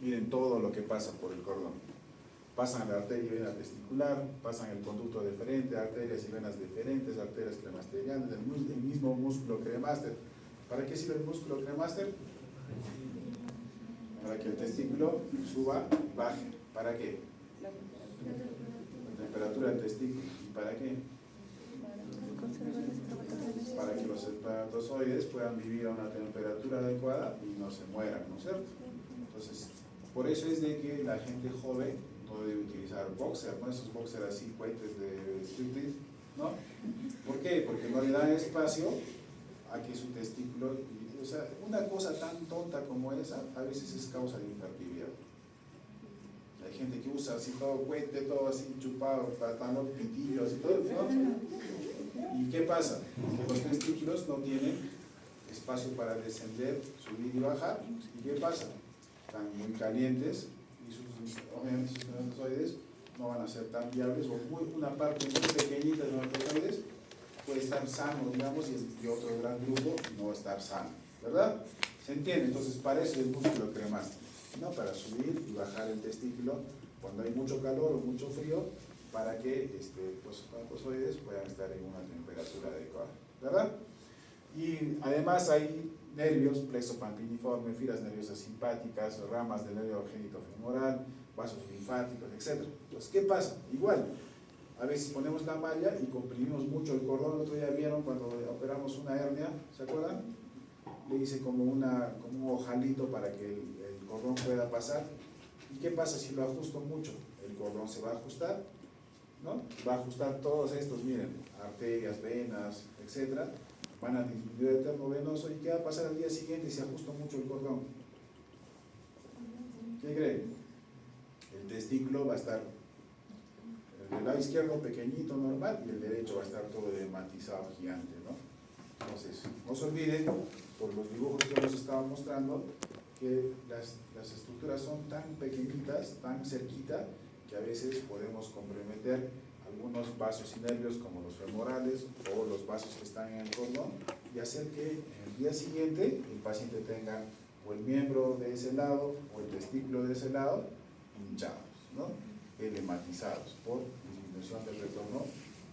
Miren todo lo que pasa por el cordón. Pasan la arteria y vena testicular, pasan el conducto deferente, arterias y venas deferentes, arterias cremasterianas, el mismo músculo cremaster. ¿Para qué sirve el músculo cremaster? Para que el testículo suba y baje. ¿Para qué? La temperatura del testículo. ¿Y para qué? Para que los espermatozoides puedan vivir a una temperatura adecuada y no se mueran, ¿no es cierto? Entonces, por eso es de que la gente joven no debe utilizar boxer, ¿no? Esos boxers así, cohetes de striptease, ¿no? ¿Por qué? Porque no le dan espacio a que su testículo, o sea, una cosa tan tonta como esa, a veces es causa de infertilidad. Hay gente que usa así todo cohete, todo así chupado, tratando pitillos y todo, ¿no? ¿Y qué pasa? Los testículos no tienen espacio para descender, subir y bajar. ¿Y qué pasa? Están muy calientes y obviamente sus espermatozoides no van a ser tan viables, o una parte muy pequeñita de los espermatozoides puede estar sano, digamos, y otro gran grupo no estar sano, ¿verdad? ¿Se entiende? Entonces, para eso es el músculo cremaster, ¿no? Para subir y bajar el testículo cuando hay mucho calor o mucho frío, para que los espermatozoides puedan estar en una temperatura adecuada, ¿verdad? Y además hay nervios, plexo pampiniforme, filas nerviosas simpáticas, ramas del nervio genitofemoral, vasos linfáticos, etc. Entonces, ¿qué pasa? Igual, a veces ponemos la malla y comprimimos mucho el cordón. El otro día vieron cuando operamos una hernia, ¿se acuerdan? Le hice como un ojalito para que el cordón pueda pasar. ¿Y qué pasa si lo ajusto mucho? El cordón se va a ajustar, ¿no? Va a ajustar todos estos, miren, arterias, venas, etc. Van a disminuir el termo venoso. ¿Y qué va a pasar al día siguiente si ajusto mucho el cordón? ¿Qué creen? El testículo va a estar, el lado izquierdo pequeñito, normal, y el derecho va a estar todo edematizado, gigante, ¿no? Entonces, no se olviden, por los dibujos que les estaba mostrando, que las estructuras son tan pequeñitas, tan cerquita, que a veces podemos comprometer algunos vasos y nervios como los femorales o los vasos que están en el cordón, y hacer que el día siguiente el paciente tenga o el miembro de ese lado o el testículo de ese lado hinchados, ¿no? edematizados por disminución del retorno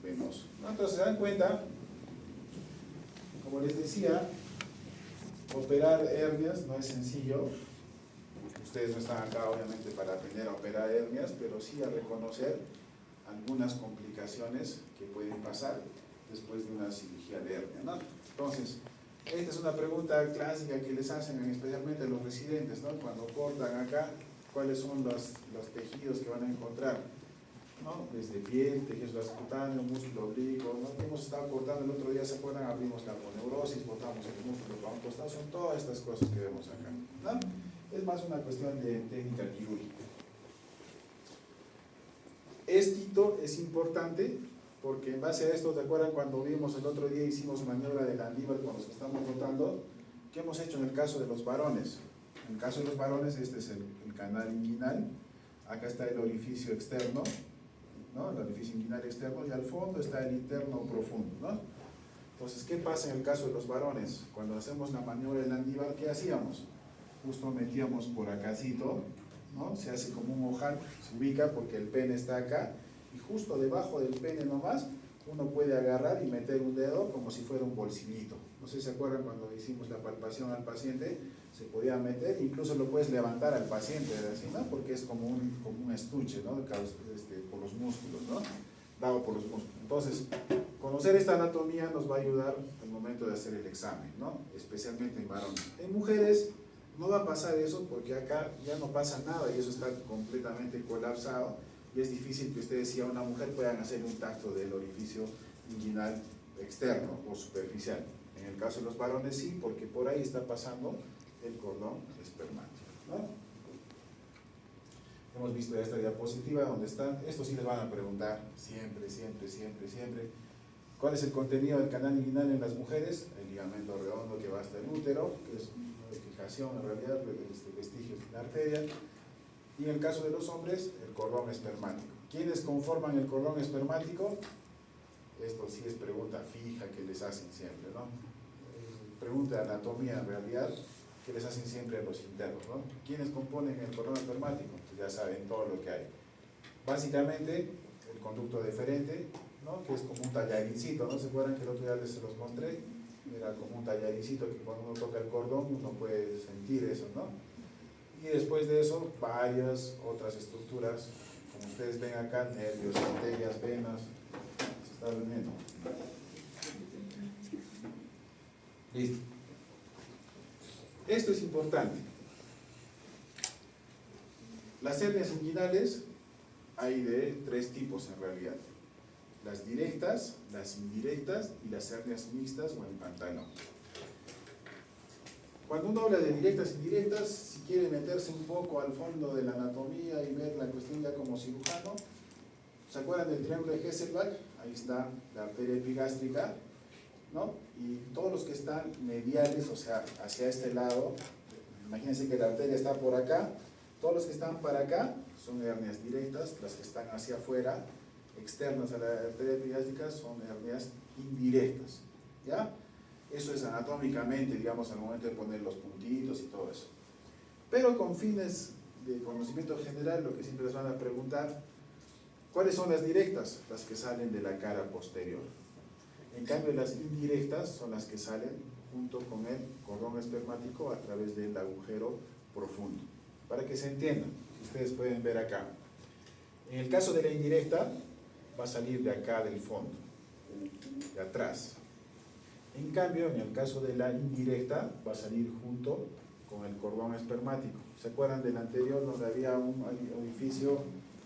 venoso. Entonces se dan cuenta, como les decía, operar hernias no es sencillo. Ustedes no están acá obviamente para aprender a operar hernias, pero sí a reconocer algunas complicaciones que pueden pasar después de una cirugía de hernia, ¿no? Entonces, esta es una pregunta clásica que les hacen especialmente a los residentes, ¿no? Cuando cortan acá, ¿cuáles son los tejidos que van a encontrar? ¿No? Desde piel, tejidos vasculares, músculo oblicuo, ¿no? Hemos estado cortando el otro día, ¿se acuerdan? Abrimos la aponeurosis, cortamos el músculo para un costado, son todas estas cosas que vemos acá, ¿no? Es más una cuestión de técnica quirúrgica. Esto es importante porque en base a esto, ¿te acuerdan cuando vimos el otro día, hicimos maniobra del Aníbal con los que estamos cortando? ¿Qué hemos hecho en el caso de los varones? En el caso de los varones, este es el canal inguinal, acá está el orificio externo, ¿no? El orificio inguinal externo, y al fondo está el interno profundo, ¿no? Entonces, ¿qué pasa en el caso de los varones? Cuando hacemos la maniobra del Aníbal, ¿qué hacíamos? Justo metíamos por acácito, ¿no? Se hace como un ojal, se ubica porque el pene está acá, y justo debajo del pene nomás, uno puede agarrar y meter un dedo como si fuera un bolsillito. No sé si se acuerdan cuando hicimos la palpación al paciente, se podía meter, incluso lo puedes levantar al paciente, así, ¿no? Porque es como un estuche, ¿no? Por los músculos, ¿no? Dado por los músculos. Entonces, conocer esta anatomía nos va a ayudar al momento de hacer el examen, ¿no? Especialmente en varones. En mujeres no va a pasar eso porque acá ya no pasa nada y eso está completamente colapsado y es difícil que ustedes, si a una mujer, puedan hacer un tacto del orificio inguinal externo o superficial. En el caso de los varones sí, porque por ahí está pasando el cordón espermático, ¿no? Hemos visto ya esta diapositiva donde están, esto sí les van a preguntar siempre, siempre, siempre, siempre. ¿Cuál es el contenido del canal inguinal en las mujeres? El ligamento redondo que va hasta el útero, que es una fijación en realidad, vestigios de la arteria. Y en el caso de los hombres, el cordón espermático. ¿Quiénes conforman el cordón espermático? Esto sí es pregunta fija que les hacen siempre, ¿no? Pregunta de anatomía en realidad que les hacen siempre a los internos, ¿no? ¿Quiénes componen el cordón espermático? Pues ya saben todo lo que hay. Básicamente, el conducto deferente, ¿no? Que es como un tallarincito, ¿no? ¿Se acuerdan que el otro día les se los mostré? Era como un tallarincito que cuando uno toca el cordón uno puede sentir eso, ¿no? Y después de eso, varias otras estructuras, como ustedes ven acá, nervios, arterias, venas, se está reuniendo. Listo. Esto es importante. Las hernias inguinales hay de tres tipos en realidad. Las directas, las indirectas y las hernias mixtas o en pantalón. Cuando uno habla de directas e indirectas, si quiere meterse un poco al fondo de la anatomía y ver la cuestión ya como cirujano, ¿se acuerdan del triángulo de Hesselbach? Ahí está la arteria epigástrica, ¿no? Y todos los que están mediales, o sea, hacia este lado, imagínense que la arteria está por acá, todos los que están para acá son hernias directas, las que están hacia afuera, externas a la arteria epigástrica, son hernias indirectas, ¿ya? Eso es anatómicamente, digamos, al momento de poner los puntitos y todo eso. Pero con fines de conocimiento general, lo que siempre les van a preguntar, ¿cuáles son las directas? Las que salen de la cara posterior. En cambio, las indirectas son las que salen junto con el cordón espermático a través del agujero profundo. Para que se entienda, ustedes pueden ver acá. En el caso de la indirecta, va a salir de acá del fondo, de atrás. En cambio, en el caso de la indirecta, va a salir junto con el cordón espermático. ¿Se acuerdan del anterior donde había un orificio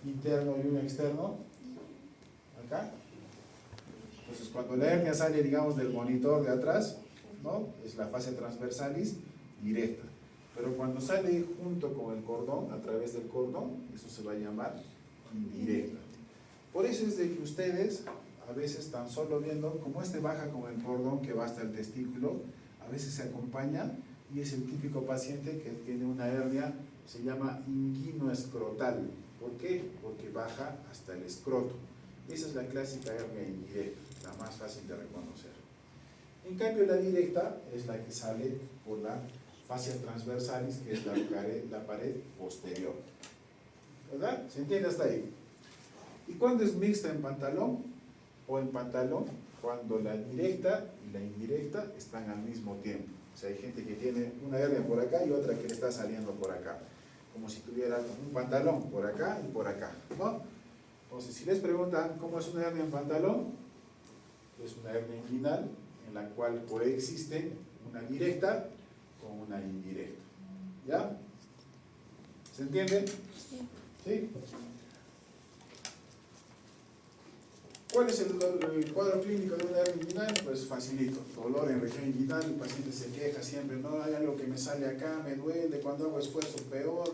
interno y uno externo? Acá. Entonces, cuando la hernia sale, digamos, del monitor de atrás, ¿no? Es la fascia transversalis directa. Pero cuando sale junto con el cordón, a través del cordón, eso se va a llamar indirecta. Por eso es de que ustedes, a veces tan solo viendo, como este baja con el cordón que va hasta el testículo, a veces se acompaña y es el típico paciente que tiene una hernia, se llama inguinoescrotal. ¿Por qué? Porque baja hasta el escroto. Esa es la clásica hernia indirecta, la más fácil de reconocer. En cambio, la directa es la que sale por la fascia transversalis, que es la pared posterior. ¿Verdad? ¿Se entiende hasta ahí? ¿Y cuándo es mixta en pantalón? O en pantalón, cuando la directa y la indirecta están al mismo tiempo. O sea, hay gente que tiene una hernia por acá y otra que le está saliendo por acá. Como si tuviera un pantalón por acá y por acá, ¿no? Entonces, si les preguntan cómo es una hernia en pantalón, es una hernia inguinal en la cual coexisten una directa con una indirecta. ¿Ya? ¿Se entiende? ¿Sí? ¿Cuál es el cuadro clínico de una hernia inguinal? Pues facilito. Dolor en región inguinal, el paciente se queja siempre, no, hay algo que me sale acá, me duele, cuando hago esfuerzo peor.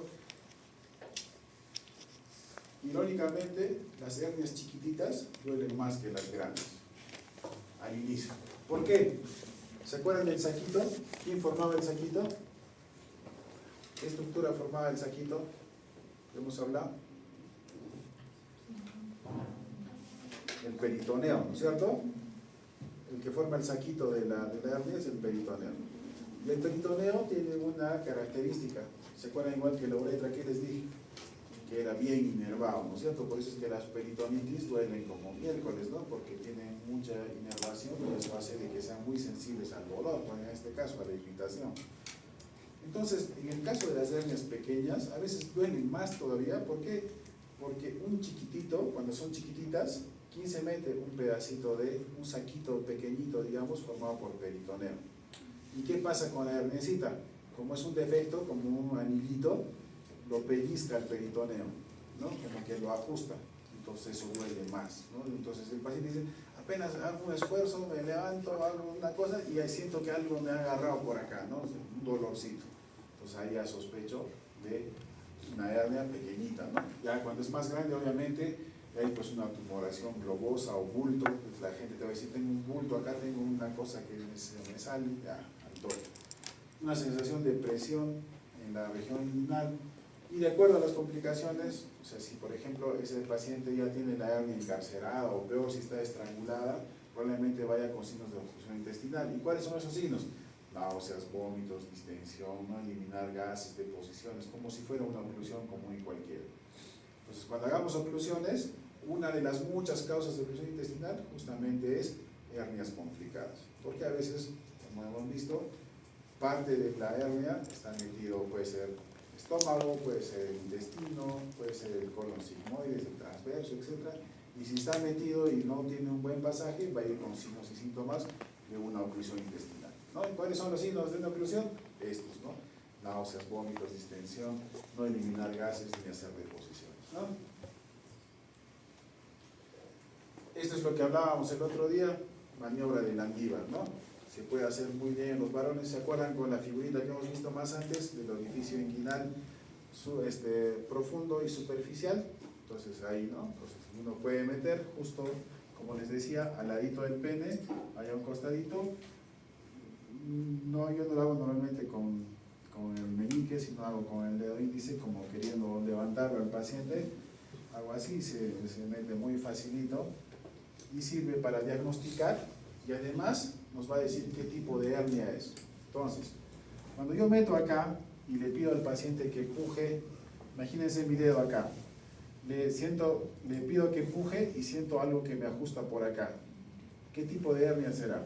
Irónicamente, las hernias chiquititas duelen más que las grandes al inicio. ¿Por qué? ¿Se acuerdan del saquito? ¿Quién formaba el saquito? ¿Qué estructura formaba el saquito? ¿Hemos hablado? El peritoneo, ¿no es cierto? El que forma el saquito de la hernia es el peritoneo. Y el peritoneo tiene una característica. ¿Se acuerdan igual que la uretra que les dije? Que era bien inervado, ¿no es cierto? Por eso es que las peritonitis duelen como miércoles, ¿no? Porque tienen mucha inervación y eso hace de que sean muy sensibles al dolor, bueno, en este caso a la irritación. Entonces, en el caso de las hernias pequeñas, a veces duelen más todavía. ¿Por qué? Porque un chiquitito, cuando son chiquititas, ¿quién se mete un pedacito de un saquito pequeñito, digamos, formado por peritoneo? ¿Y qué pasa con la herniecita? Como es un defecto, como un anillito, lo pellizca el peritoneo, ¿no? Como que lo ajusta, entonces eso duele más, ¿no? Entonces el paciente dice, apenas hago un esfuerzo, me levanto, hago una cosa y ahí siento que algo me ha agarrado por acá, ¿no? Un dolorcito. Entonces ahí ya sospecho de una hernia pequeñita, ¿no? Ya cuando es más grande, obviamente, hay pues una tumoración globosa o bulto, pues la gente te va a decir, tengo un bulto acá, tengo una cosa que me sale, ya, al toque. Una sensación de presión en la región inguinal. Y de acuerdo a las complicaciones, o sea, si por ejemplo ese paciente ya tiene la hernia encarcerada o peor si está estrangulada, probablemente vaya con signos de obstrucción intestinal. ¿Y cuáles son esos signos? Náuseas, vómitos, distensión, ¿no? Eliminar gases, deposiciones, como si fuera una oclusión común y cualquiera. Entonces, cuando hagamos oclusiones, una de las muchas causas de oclusión intestinal justamente es hernias complicadas, porque a veces, como hemos visto, parte de la hernia está metido, puede ser estómago, puede ser el intestino, puede ser el colon sigmoides, el transverso, etc. Y si está metido y no tiene un buen pasaje, va a ir con signos y síntomas de una oclusión intestinal, ¿no? ¿Y cuáles son los signos de una oclusión? Estos, ¿no? Náuseas, vómitos, distensión, no eliminar gases ni hacer deposiciones, ¿no? Esto es lo que hablábamos el otro día, maniobra de Landívar, ¿no? Se puede hacer muy bien en los varones. ¿Se acuerdan con la figurita que hemos visto más antes del orificio inguinal profundo y superficial? Entonces ahí, ¿no? Entonces uno puede meter justo, como les decía, al ladito del pene, allá a un costadito. No, yo no lo hago normalmente con el meñique, sino hago con el dedo índice, como queriendo levantarlo al paciente. Hago así, se mete muy facilito y sirve para diagnosticar y además nos va a decir qué tipo de hernia es. Entonces, cuando yo meto acá y le pido al paciente que empuje, imagínense mi dedo acá, le pido que empuje y siento algo que me ajusta por acá. ¿Qué tipo de hernia será?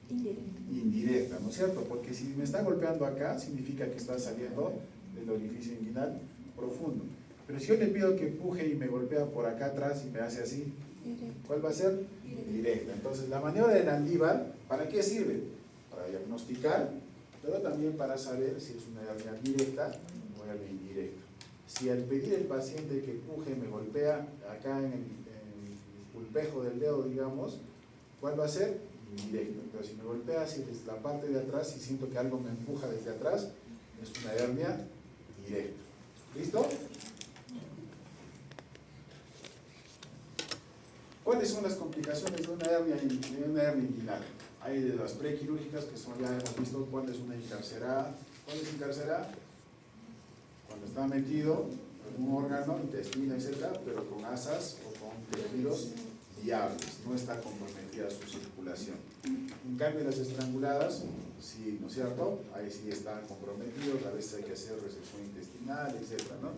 Indirecta, ¿no es cierto? Porque si me está golpeando acá, significa que está saliendo del orificio inguinal profundo. Pero si yo le pido que empuje y me golpea por acá atrás y me hace así, ¿cuál va a ser? Directa. Entonces, la maniobra de Landívar, ¿para qué sirve? Para diagnosticar, pero también para saber si es una hernia directa o hernia indirecta. Si al pedir al paciente que empuje me golpea acá en el pulpejo del dedo, digamos, ¿cuál va a ser? Indirecta. Pero si me golpea así desde la parte de atrás y siento que algo me empuja desde atrás, es una hernia directa. ¿Listo? ¿Cuáles son las complicaciones de una hernia inguinal? Hay de las prequirúrgicas, que son, ya hemos visto cuál es una encarcerada. ¿Cuál es encarcerada? Cuando está metido en un órgano, intestino, etc., pero con asas o con tejidos viables, no está comprometida su circulación. En cambio, las estranguladas, sí, ¿no es cierto? Ahí sí están comprometidos, a veces hay que hacer resección intestinal, etc., ¿no?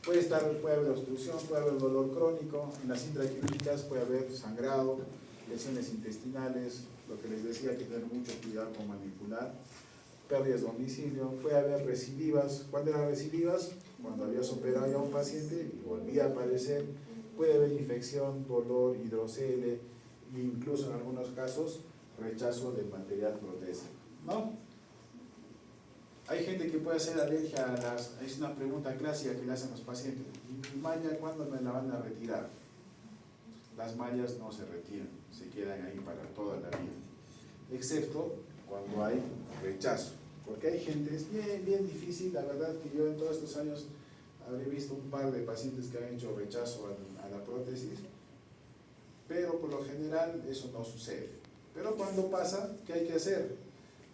Puede haber obstrucción, puede haber dolor crónico, en las intraquirúrgicas puede haber sangrado, lesiones intestinales, lo que les decía, hay que tener mucho cuidado con manipular, pérdidas de domicilio, puede haber recidivas. ¿Cuándo eran recidivas? Cuando habías operado ya a un paciente y volvía a aparecer. Puede haber infección, dolor, hidrocele, e incluso en algunos casos rechazo del material protésico, ¿no? Hay gente que puede hacer alergia a las... Es una pregunta clásica que le hacen los pacientes. ¿Y mi malla cuándo me la van a retirar? Las mallas no se retiran, se quedan ahí para toda la vida, excepto cuando hay rechazo. Porque hay gente, es bien difícil, la verdad que yo en todos estos años habré visto un par de pacientes que han hecho rechazo a la prótesis, pero por lo general eso no sucede. Pero cuando pasa, ¿qué hay que hacer?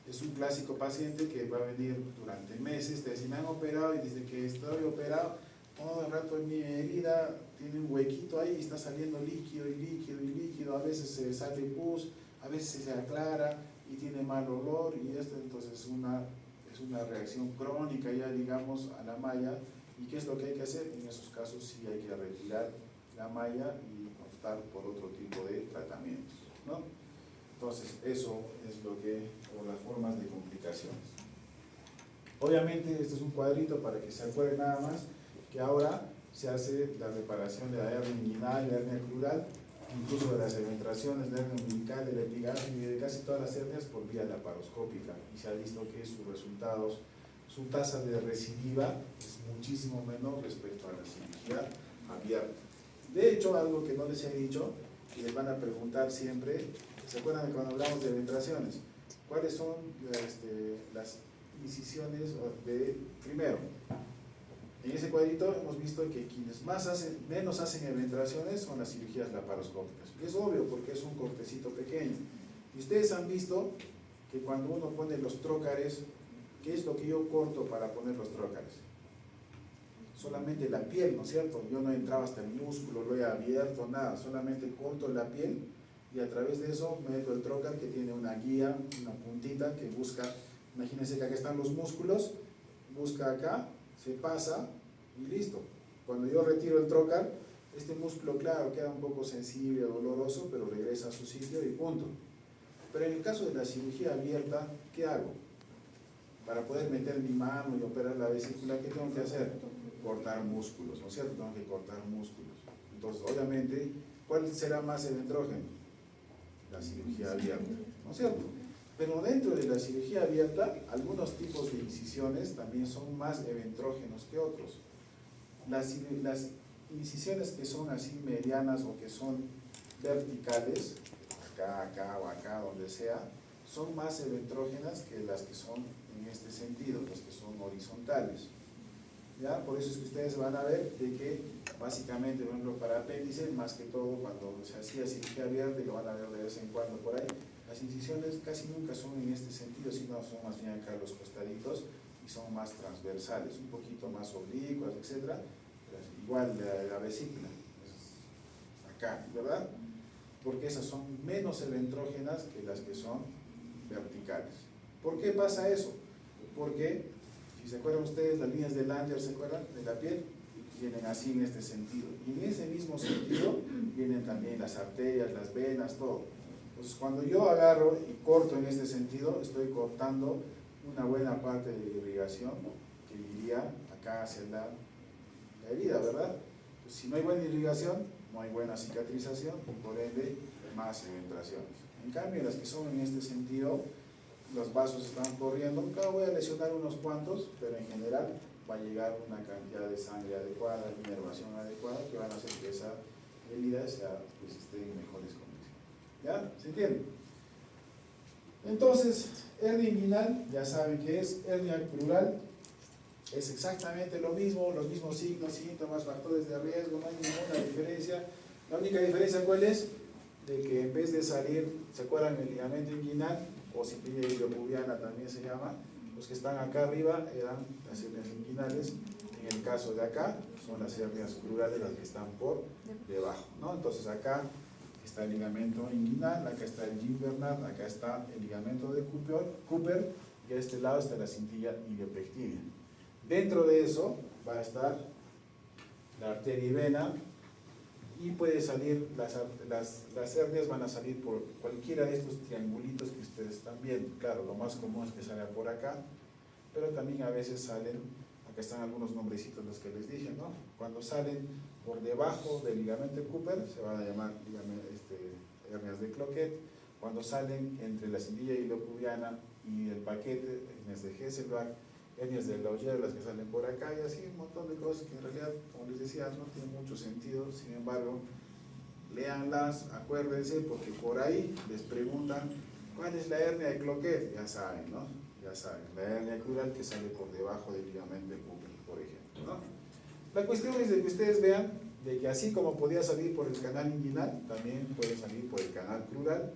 Es un clásico paciente que va a venir durante meses, te dicen, me han operado y desde que estoy operado, todo el rato en mi herida tiene un huequito ahí y está saliendo líquido y líquido y líquido, a veces se sale pus, a veces se aclara y tiene mal olor, y esto entonces es una reacción crónica ya, digamos, a la malla. ¿Y qué es lo que hay que hacer? En esos casos sí hay que retirar la malla y optar por otro tipo de tratamientos, ¿no? Entonces eso es lo que, o las formas de complicaciones. Obviamente este es un cuadrito para que se acuerden nada más que ahora se hace la reparación de la hernia inguinal, la hernia crural, incluso de las eventraciones, de la hernia umbilical, de la epigastria y de casi todas las hernias por vía laparoscópica, y se ha visto que sus resultados, su tasa de recidiva es muchísimo menor respecto a la cirugía abierta. De hecho, algo que no les he dicho, que les van a preguntar siempre, ¿se acuerdan de cuando hablamos de eventraciones? ¿Cuáles son las incisiones de, primero, en ese cuadrito hemos visto que quienes menos hacen eventraciones son las cirugías laparoscópicas. Y es obvio porque es un cortecito pequeño. Y ustedes han visto que cuando uno pone los trócares, ¿qué es lo que yo corto para poner los trócares? Solamente la piel, ¿no es cierto? Yo no entraba hasta el músculo, lo he abierto, nada, solamente corto la piel y a través de eso meto el trócar que tiene una guía, una puntita que busca, imagínense que acá están los músculos, busca acá, se pasa y listo. Cuando yo retiro el trócar, este músculo, claro, queda un poco sensible, doloroso, pero regresa a su sitio y punto. Pero en el caso de la cirugía abierta, ¿qué hago? Para poder meter mi mano y operar la vesícula, ¿qué tengo que hacer? Cortar músculos, ¿no es cierto? Tengo que cortar músculos. Entonces, obviamente, ¿cuál será más eventrógeno? La cirugía abierta, ¿no es cierto? Pero dentro de la cirugía abierta, algunos tipos de incisiones también son más eventrógenos que otros. Las incisiones que son así medianas o que son verticales, acá o acá, donde sea, son más eventrógenas que las que son en este sentido, las que son horizontales. ¿Ya? Por eso es que ustedes van a ver de que básicamente, por ejemplo, para apéndice, más que todo cuando se hacía cirugía abierta, y lo van a ver de vez en cuando por ahí, las incisiones casi nunca son en este sentido, sino son más bien acá los costaditos y son más transversales, un poquito más oblicuas, etc. Igual la vesícula, acá, ¿verdad? Porque esas son menos eventrógenas que las que son verticales. ¿Por qué pasa eso? Porque, si se acuerdan ustedes, las líneas de Langer, ¿se acuerdan? De la piel, vienen así en este sentido. Y en ese mismo sentido vienen también las arterias, las venas, todo. Entonces, cuando yo agarro y corto en este sentido, estoy cortando una buena parte de la irrigación que iría acá hacia la herida, ¿verdad? Pues, si no hay buena irrigación, no hay buena cicatrización y por ende más eventraciones. En cambio, las que son en este sentido, los vasos están corriendo, claro, voy a lesionar unos cuantos, pero en general va a llegar una cantidad de sangre adecuada, inervación adecuada, que van a hacer que esa herida pues, esté en mejores condiciones. ¿Ya? ¿Se entiende? Entonces, hernia inguinal, ya saben que es hernia crural, es exactamente lo mismo, los mismos signos, síntomas, factores de riesgo, no hay ninguna diferencia. La única diferencia, ¿cuál es? De que en vez de salir, ¿se acuerdan el ligamento inguinal? O cipiña iliopubiana también se llama, los que están acá arriba eran las hernias inguinales, en el caso de acá son las hernias crurales las que están por debajo, ¿no? Entonces acá está el ligamento inguinal, acá está el Gimbernat, acá está el ligamento de Cooper y a este lado está la cintilla iliopectidia. Dentro de eso va a estar la arteria y vena, y puede salir, las hernias van a salir por cualquiera de estos triangulitos que ustedes están viendo. Claro, lo más común es que salga por acá, pero también a veces salen, acá están algunos nombrecitos los que les dije, ¿no? Cuando salen por debajo del ligamento de Cooper, se van a llamar hernias de Cloquet. Cuando salen entre la cindilla iliocubiana y el paquete, hernias de Hesselbach, hernias de Lauger, las que salen por acá, y así un montón de cosas que en realidad, como les decía, no tienen mucho sentido. Sin embargo, léanlas, acuérdense, porque por ahí les preguntan ¿cuál es la hernia de Cloquet? Ya saben, ¿no? Ya saben, la hernia crural que sale por debajo del ligamento de Cooper, por ejemplo, ¿no? La cuestión es de que ustedes vean de que así como podía salir por el canal inguinal, también puede salir por el canal crural,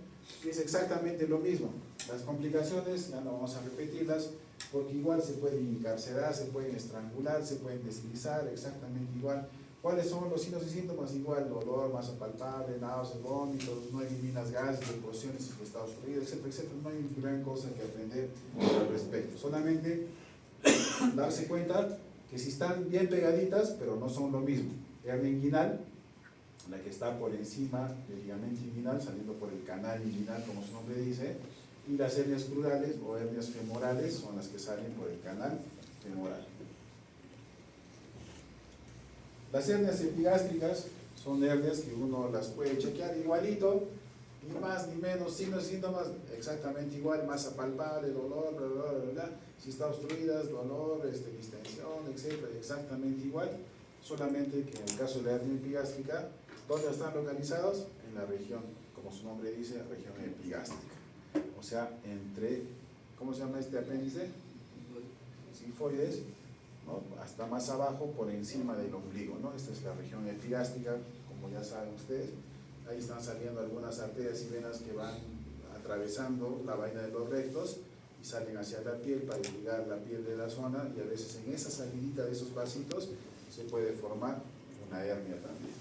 y es exactamente lo mismo. Las complicaciones, ya no vamos a repetirlas, porque igual se pueden encarcerar, se pueden estrangular, se pueden deslizar, exactamente igual. ¿Cuáles son los signos y síntomas? Igual, dolor, masa palpable, náuseas, vómitos, no eliminas gases, deposiciones, estados fluidos, etcétera, etcétera. No hay gran cosa que aprender al respecto. Solamente darse cuenta que si están bien pegaditas, pero no son lo mismo. Hernia inguinal, la que está por encima del ligamento inguinal, saliendo por el canal inguinal, como su nombre dice, y las hernias crurales o hernias femorales son las que salen por el canal femoral. Las hernias epigástricas son hernias que uno las puede chequear igualito, ni más ni menos, signos y síntomas exactamente igual, masa palpable, dolor, bla, bla, bla, bla, si está obstruidas, dolor, distensión, etcétera, exactamente igual, solamente que en el caso de la hernia epigástrica, ¿dónde están localizados? En la región, como su nombre dice, región epigástrica. O sea, entre, ¿cómo se llama este apéndice? Sinfoides, ¿no? Hasta más abajo, por encima del ombligo, ¿no? Esta es la región epigástrica, como ya saben ustedes. Ahí están saliendo algunas arterias y venas que van atravesando la vaina de los rectos y salen hacia la piel para irrigar la piel de la zona, y a veces en esa salidita de esos vasitos se puede formar una hernia también.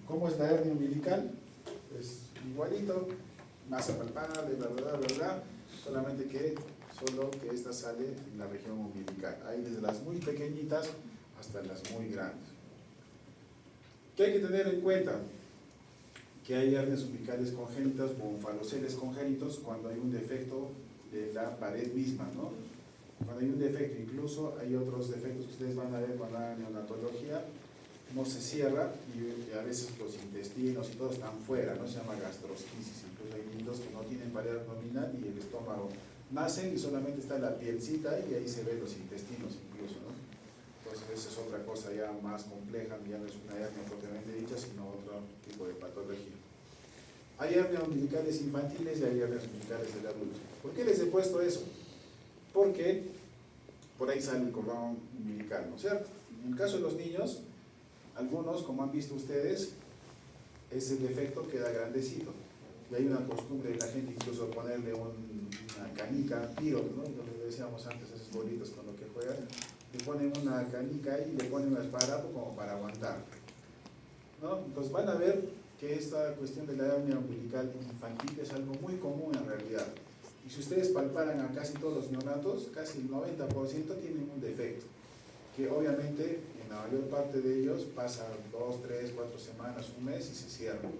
¿Cómo es la hernia umbilical? Pues igualito, masa palpable, bla, bla, bla, bla, solamente que esta sale en la región umbilical. Hay desde las muy pequeñitas hasta las muy grandes. ¿Qué hay que tener en cuenta? Que hay hernias umbilicales congénitas o onfaloceles congénitos cuando hay un defecto de la pared misma, ¿no? Cuando hay un defecto, incluso hay otros defectos que ustedes van a ver cuando hagan neonatología, no se cierra y a veces los intestinos y todo están fuera, ¿no? Se llama gastrosquisis. Incluso hay niños que no tienen pared abdominal y el estómago nacen y solamente está la pielcita y ahí se ven los intestinos incluso, ¿no? Entonces esa es otra cosa ya más compleja, ya no es una hernia propiamente dicha, sino otro tipo de patología. Hay hernias umbilicales infantiles y hay hernias umbilicales del adulto. ¿Por qué les he puesto eso? Porque por ahí sale el cordón umbilical, ¿no es cierto? En el caso de los niños, algunos, como han visto ustedes, ese defecto queda grandecito. Y hay una costumbre de la gente incluso ponerle una canica, tiro, ¿no? Lo que decíamos antes, esos bolitos con lo que juegan, le ponen una canica ahí y le ponen un esparadrapo como para aguantar, ¿no? Entonces van a ver que esta cuestión de la hernia umbilical infantil es algo muy común en realidad. Y si ustedes palparan a casi todos los neonatos, casi el 90% tienen un defecto, que obviamente en la mayor parte de ellos pasa 2, 3, 4 semanas, un mes y se cierran.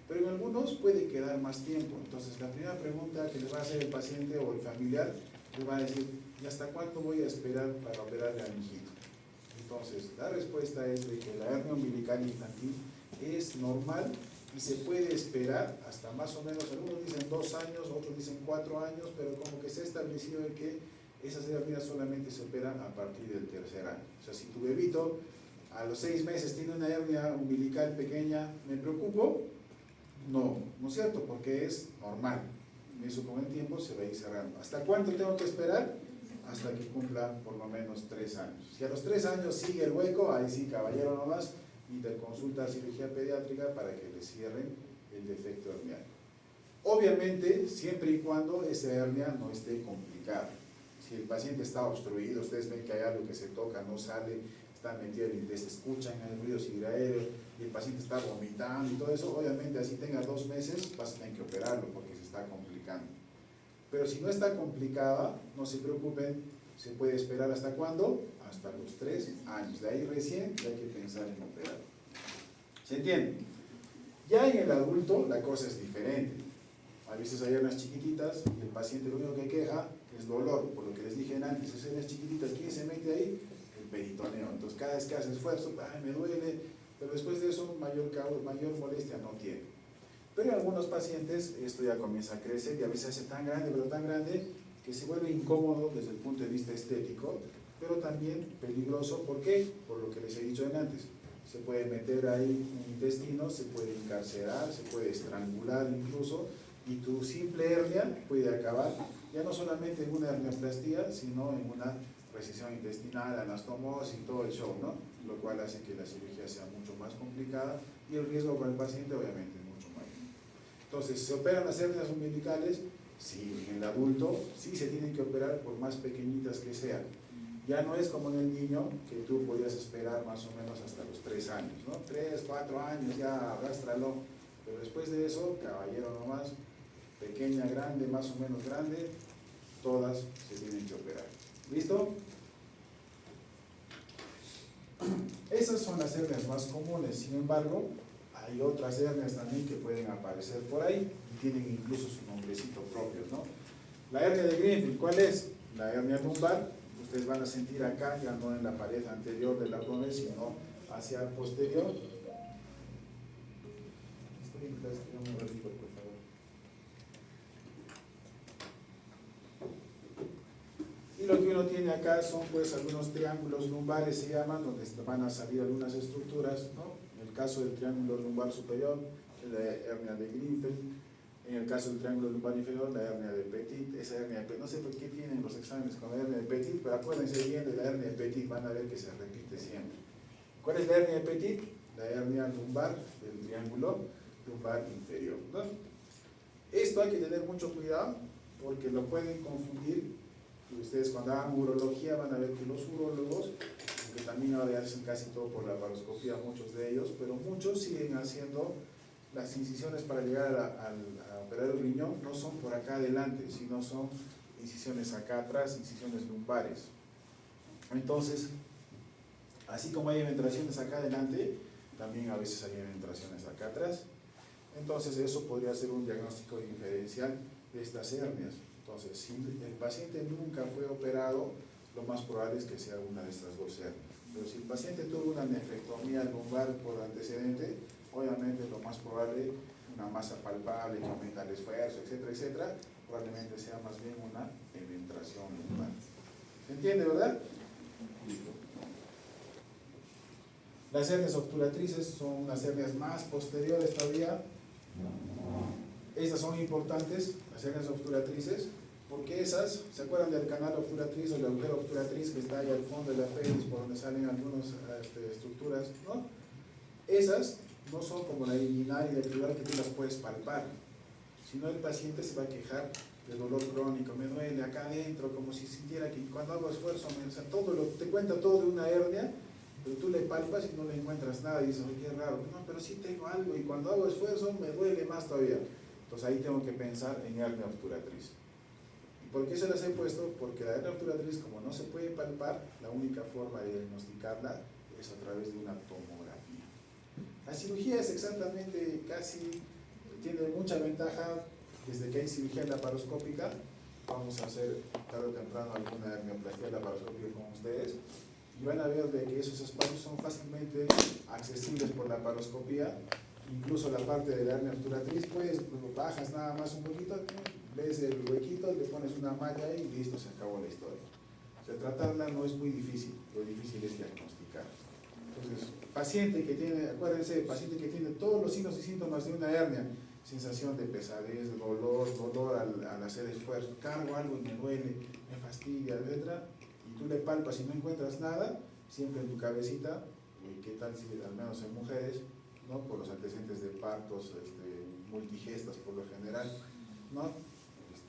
Pero en algunos puede quedar más tiempo. Entonces la primera pregunta que le va a hacer el paciente o el familiar, le va a decir, ¿y hasta cuánto voy a esperar para operarle a mi hijito? Entonces la respuesta es de que la hernia umbilical infantil es normal y se puede esperar hasta más o menos, algunos dicen 2 años, otros dicen 4 años, pero como que se ha establecido de que esas hernias solamente se operan a partir del 3er año. O sea, si tu bebito a los 6 meses tiene una hernia umbilical pequeña, ¿me preocupo? No, ¿no es cierto? Porque es normal. Eso con el tiempo se va a ir cerrando. ¿Hasta cuánto tengo que esperar? Hasta que cumpla por lo menos 3 años. Si a los 3 años sigue el hueco, ahí sí, caballero nomás, interconsulta a cirugía pediátrica para que le cierren el defecto hernial. Obviamente, siempre y cuando esa hernia no esté complicada. Si el paciente está obstruido, ustedes ven que hay algo que se toca, no sale, está metido en el intestino, escuchan el ruido sideroaéreo y el paciente está vomitando y todo eso, obviamente así tenga 2 meses, vas a tener que operarlo porque se está complicando. Pero si no está complicada, no se preocupen, se puede esperar ¿hasta cuándo? hasta los 3 años. De ahí recién hay que pensar en operar. ¿Se entiende? Ya en el adulto la cosa es diferente. A veces hay hernias chiquititas y el paciente lo único que queja es dolor. Por lo que les dije antes, esas hernias chiquititas, ¿quién se mete ahí? El peritoneo. Entonces cada vez que hace esfuerzo, ay, me duele, pero después de eso mayor molestia no tiene. Pero en algunos pacientes esto ya comienza a crecer y a veces se hace tan grande, pero tan grande, que se vuelve incómodo desde el punto de vista estético, pero también peligroso. ¿Por qué? Por lo que les he dicho antes. Se puede meter ahí un intestino, se puede encarcerar, se puede estrangular incluso, y tu simple hernia puede acabar ya no solamente en una hernioplastia, sino en una recesión intestinal, anastomosis y todo el show, ¿no? Lo cual hace que la cirugía sea mucho más complicada y el riesgo para el paciente obviamente es mucho mayor. Entonces, ¿se operan las hernias umbilicales? Sí, en el adulto sí se tienen que operar por más pequeñitas que sean. Ya no es como en el niño, que tú podías esperar más o menos hasta los 3 años, ¿no? 3, 4 años, ya arrástralo. Pero después de eso, caballero nomás, pequeña, grande, más o menos grande, todas se tienen que operar. ¿Listo? Esas son las hernias más comunes. Sin embargo, hay otras hernias también que pueden aparecer por ahí y tienen incluso su nombrecito propio, ¿no? La hernia de Greenfield, ¿cuál es? La hernia lumbar. Ustedes van a sentir acá, ya no en la pared anterior del abdomen, sino hacia el posterior. Estoy en clase, dame un ratito, por favor. Y lo que uno tiene acá son pues algunos triángulos lumbares, se llaman, donde van a salir algunas estructuras, ¿no? En el caso del triángulo lumbar superior, la hernia de Greenfield. En el caso del triángulo lumbar inferior, la hernia de Petit. Esa hernia de Petit, no sé por qué tienen los exámenes con la hernia de Petit, pero acuérdense bien de la hernia de Petit, van a ver que se repite siempre. ¿Cuál es la hernia de Petit? La hernia lumbar del triángulo lumbar inferior, ¿no? Esto hay que tener mucho cuidado porque lo pueden confundir. Ustedes cuando hagan urología van a ver que los urólogos, aunque también ahora hacen casi todo por la laparoscopía, muchos de ellos, pero muchos siguen haciendo las incisiones para llegar a operar el riñón, no son por acá adelante, sino son incisiones acá atrás, incisiones lumbares. Entonces, así como hay eventraciones acá adelante, también a veces hay eventraciones acá atrás. Entonces eso podría ser un diagnóstico diferencial de estas hernias. Entonces, si el paciente nunca fue operado, lo más probable es que sea una de estas dos hernias. Pero si el paciente tuvo una nefrectomía lumbar por antecedente, obviamente lo más probable, una masa palpable que aumenta el esfuerzo, etcétera, etcétera, probablemente sea más bien una eventración lumbar. ¿Se entiende, verdad? Listo. Las hernias obturatrices son unas hernias más posteriores todavía. Estas son importantes, las hernias obturatrices, porque esas, ¿se acuerdan del canal obturatriz o el agujero obturatriz que está ahí al fondo de la pelvis por donde salen algunas estructuras, ¿no? Esas no son como la inguinal y la epidural que tú las puedes palpar, sino el paciente se va a quejar de dolor crónico, me duele acá adentro, como si sintiera que cuando hago esfuerzo, o sea, te cuenta todo de una hernia, pero tú le palpas y no le encuentras nada y dices, oye, qué raro, no, pero sí tengo algo y cuando hago esfuerzo me duele más todavía. Entonces ahí tengo que pensar en hernia obturatriz. ¿Y por qué se las he puesto? Porque la hernia obturatriz, como no se puede palpar, la única forma de diagnosticarla es a través de una tomografía. La cirugía es exactamente, casi, tiene mucha ventaja desde que hay cirugía laparoscópica. Vamos a hacer tarde o temprano alguna hernioplastia laparoscópica con ustedes y van a ver de que esos espacios son fácilmente accesibles por la laparoscopía. Incluso la parte de la hernia obturatriz, pues bajas nada más un poquito, ves el huequito, le pones una malla y listo, se acabó la historia. O sea, tratarla no es muy difícil, lo difícil es diagnosticar. Entonces, paciente que tiene, acuérdense, paciente que tiene todos los signos y síntomas de una hernia, sensación de pesadez, dolor al hacer esfuerzo, cargo algo y me duele, me fastidia, etc. Y tú le palpas y no encuentras nada, siempre en tu cabecita, ¿qué tal si al menos en mujeres, ¿no? Por los antecedentes de partos multigestas por lo general, ¿no?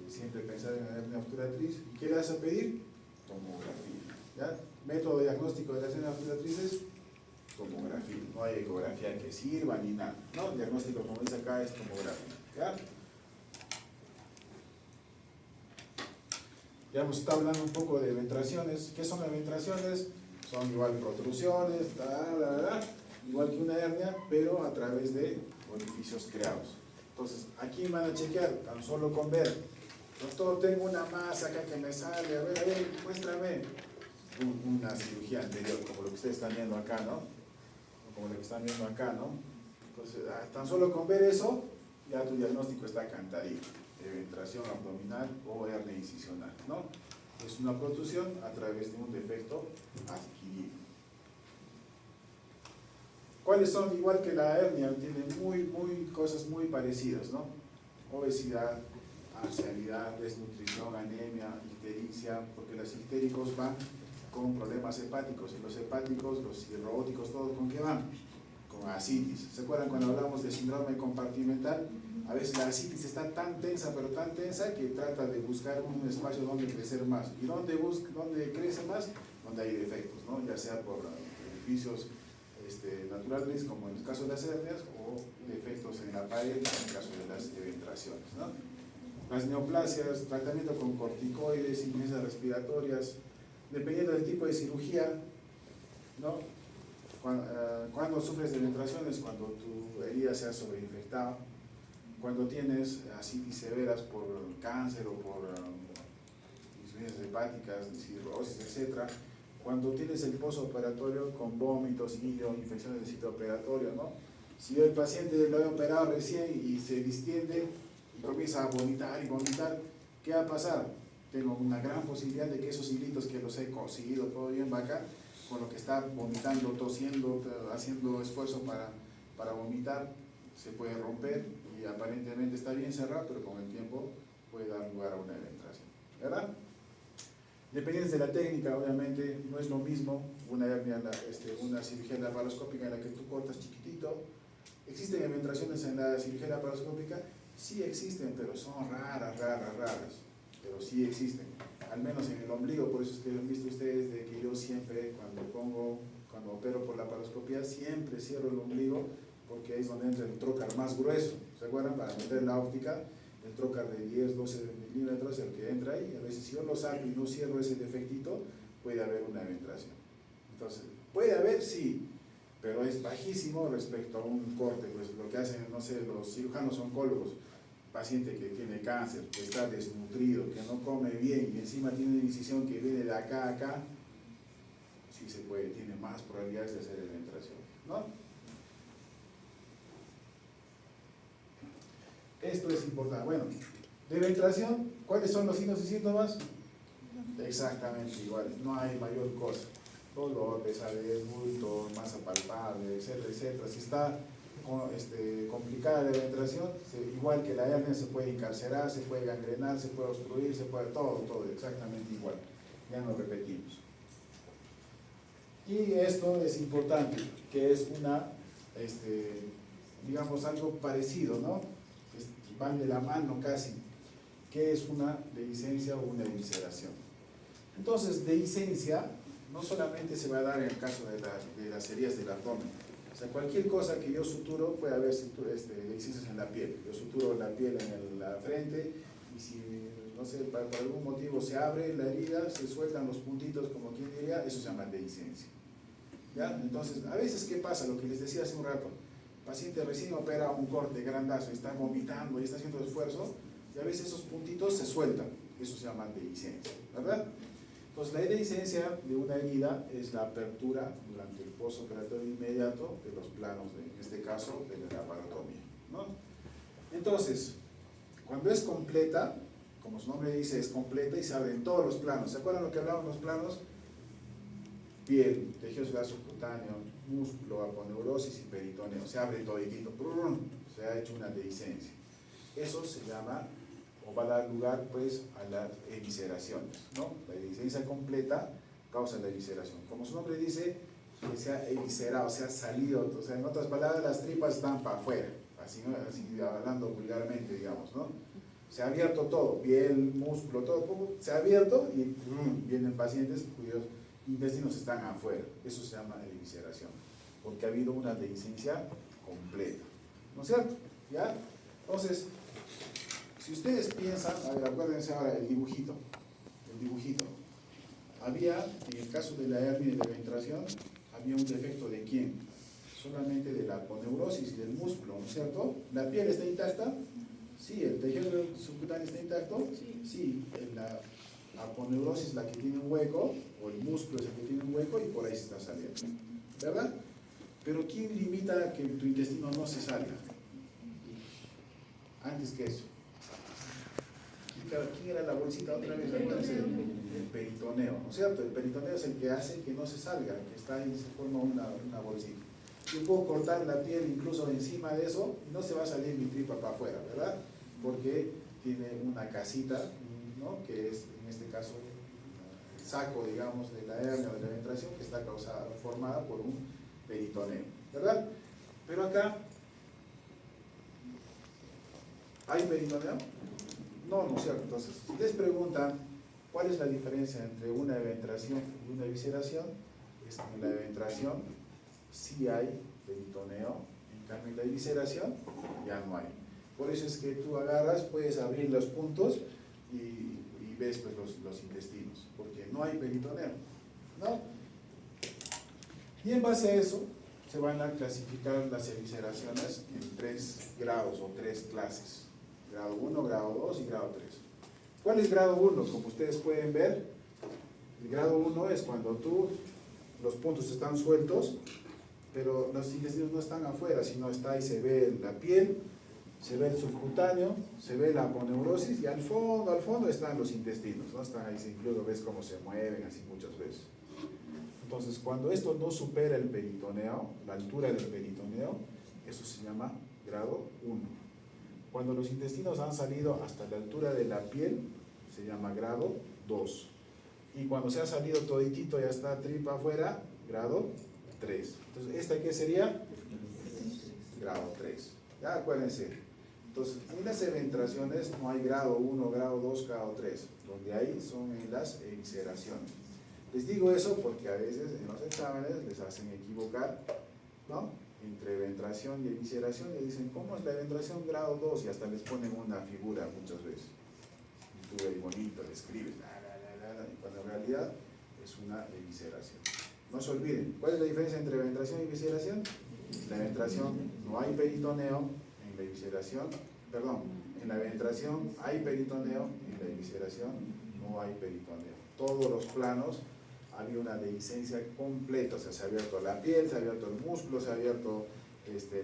Siempre pensar en la hernia obturatriz. ¿Y qué le vas a pedir? Tomografía, ¿ya? Método de diagnóstico de las hernias obturatrices, tomografía. No hay ecografía que sirva ni nada, ¿no? El diagnóstico, como dice acá, es tomografía, ¿ya? Ya hemos estado hablando un poco de eventraciones. ¿Qué son eventraciones? Son igual protrusiones, igual que una hernia, pero a través de orificios creados. Entonces, aquí van a chequear, tan solo con ver. Doctor, tengo una masa acá que me sale, a ver, muéstrame. Una cirugía anterior, como lo que ustedes están viendo acá, ¿no? Como lo que están viendo acá, ¿no? Entonces, tan solo con ver eso, ya tu diagnóstico está cantadito. Eventración abdominal o hernia incisional, ¿no? Es una protrusión a través de un defecto adquirido. ¿Cuáles son? Igual que la hernia, tienen cosas muy parecidas, ¿no? Obesidad, ancianidad, desnutrición, anemia, ictericia, porque los ictéricos van con problemas hepáticos, y los hepáticos, los cirróticos, todos ¿con qué van? Con ascitis. ¿Se acuerdan cuando hablamos de síndrome compartimental? A veces la ascitis está tan tensa, pero tan tensa, que trata de buscar un espacio donde crecer más. ¿Y dónde crece más? Donde hay defectos, ¿no? Ya sea por orificios naturales, como en el caso de las hernias, o defectos en la pared, en el caso de las eventraciones, ¿no? Las neoplasias, tratamiento con corticoides, insuficiencias respiratorias, dependiendo del tipo de cirugía, ¿no? Cuando sufres de eventraciones, cuando tu herida se ha sobreinfectado, cuando tienes ascitis severas por cáncer o por insuficiencias hepáticas, cirrosis, etc. Cuando tienes el postoperatorio con vómitos, hilo, infecciones del sitio operatorio, ¿no? Si el paciente lo había operado recién y se distiende y comienza a vomitar y vomitar, ¿qué va a pasar? Tengo una gran posibilidad de que esos hilitos que los he conseguido todo bien acá, con lo que está vomitando, tosiendo, haciendo esfuerzo para vomitar, se puede romper y aparentemente está bien cerrado, pero con el tiempo puede dar lugar a una eventración, ¿verdad? Dependiendo de la técnica, obviamente, no es lo mismo una hernia, una cirugía laparoscópica en la que tú cortas chiquitito. ¿Existen eventraciones en la cirugía laparoscópica? Sí existen, pero son raras, pero sí existen. Al menos en el ombligo, por eso es que han visto ustedes de que yo siempre, cuando opero por laparoscopía, siempre cierro el ombligo, porque ahí es donde entra el trocar más grueso. ¿Se acuerdan? Para meter la óptica, el trocar de 10, 12 milímetros, el que entra ahí. A veces si yo lo saco y no cierro ese defectito, puede haber una eventración. Entonces, puede haber, sí, pero es bajísimo respecto a un corte. Pues lo que hacen, no sé, los cirujanos oncólogos, paciente que tiene cáncer, que está desnutrido, que no come bien y encima tiene una incisión que viene de acá a acá, sí se puede, tiene más probabilidades de hacer eventración, ¿no? Esto es importante. Bueno, de eventración, ¿cuáles son los signos y síntomas? Exactamente igual, no hay mayor cosa. Dolor, pesadez, bulto, masa palpable, etcétera, etcétera. Si está complicada la eventración, igual que la hernia, se puede encarcerar, se puede gangrenar, se puede obstruir, se puede todo exactamente igual. Ya no repetimos. Y esto es importante, que es digamos algo parecido, ¿no? Van de la mano casi, que es una dehiscencia o una evisceración. Entonces, dehiscencia no solamente se va a dar en el caso de las heridas del abdomen. O sea, cualquier cosa que yo suturo, puede haber dehiscencias en la piel. Yo suturo la piel en la frente y si, no sé, por algún motivo se abre la herida, se sueltan los puntitos, como quien diría, eso se llama dehiscencia. ¿Ya? Entonces, a veces, ¿qué pasa? Lo que les decía hace un rato. El paciente recién opera un corte grandazo, está vomitando y está haciendo esfuerzo, y a veces esos puntitos se sueltan. Eso se llama dehiscencia, ¿verdad? Entonces, la dehiscencia de una herida es la apertura durante el postoperatorio inmediato de los planos, en este caso, de la laparotomía, ¿no? Entonces, cuando es completa, como su nombre dice, es completa y se abren todos los planos. ¿Se acuerdan lo que hablábamos de los planos? Piel, tejido celular subcutáneo, músculo, aponeurosis y peritoneo. Se abre toditito, se ha hecho una dehiscencia. Eso se llama, o va a dar lugar pues a las evisceraciones, ¿no? La dehiscencia completa causa la evisceración. Como su nombre dice, que se ha eviscerado, se ha salido, o sea, en otras palabras, las tripas están para afuera, así hablando vulgarmente, digamos, ¿no? Se ha abierto todo, piel, músculo, todo, se ha abierto y vienen pacientes cuyos intestinos están afuera. Eso se llama evisceración, porque ha habido una dehiscencia completa, ¿no es cierto? ¿Ya? Entonces, si ustedes piensan, a ver, acuérdense ahora el dibujito. había, en el caso de la hernia y de la ventración, había un defecto ¿de quién? Solamente de la aponeurosis del músculo, ¿no es cierto? ¿La piel está intacta? Sí. ¿El tejido subcutáneo está intacto? Sí. La aponeurosis, la que tiene un hueco, o el músculo es el que tiene un hueco y por ahí se está saliendo, ¿verdad? Pero ¿quién limita que tu intestino no se salga? Antes que eso. ¿Quién era la bolsita otra vez? Acuérdense, el peritoneo, ¿no es cierto? El peritoneo es el que hace que no se salga, que está ahí, se forma una bolsita. Yo puedo cortar la piel incluso encima de eso y no se va a salir mi tripa para afuera, ¿verdad? Porque tiene una casita, ¿no? Que es, en este caso, el saco, digamos, de la hernia o de la ventración que está formada por un peritoneo, ¿verdad? Pero acá, ¿hay peritoneo? No, no es cierto. Entonces, si les preguntan cuál es la diferencia entre una eventración y una evisceración, es que en la eventración sí hay peritoneo, en cambio en la evisceración ya no hay. Por eso es que tú agarras, puedes abrir los puntos y ves pues, los intestinos, porque no hay peritoneo, ¿no? Y en base a eso se van a clasificar las evisceraciones en 3 grados o 3 clases. Grado 1, grado 2 y grado 3. ¿Cuál es grado 1? Como ustedes pueden ver, el grado 1 es cuando los puntos están sueltos, pero los intestinos no están afuera, sino está ahí, se ve la piel, se ve el subcutáneo, se ve la aponeurosis y al fondo están los intestinos, ¿no? Están ahí, incluso ves cómo se mueven así muchas veces. Entonces, cuando esto no supera el peritoneo, la altura del peritoneo, eso se llama grado 1. Cuando los intestinos han salido hasta la altura de la piel, se llama grado 2. Y cuando se ha salido toditito, ya está tripa afuera, grado 3. Entonces, ¿esta qué sería? Grado 3. Ya acuérdense. Entonces, en las eventraciones no hay grado 1, grado 2, grado 3. Donde hay son en las evisceraciones. Les digo eso porque a veces en los exámenes les hacen equivocar, ¿no? Entre eventración y evisceración y dicen, ¿cómo es la eventración grado 2? Y hasta les ponen una figura muchas veces. Y tú ahí bonito, le escribes, y cuando en realidad es una evisceración. No se olviden, ¿cuál es la diferencia entre eventración y evisceración? En la eventración no hay peritoneo, en la evisceración, perdón, en la eventración hay peritoneo, en la evisceración no hay peritoneo. Todos los planos había una dehiscencia completa, o sea, se ha abierto la piel, se ha abierto el músculo, se ha abierto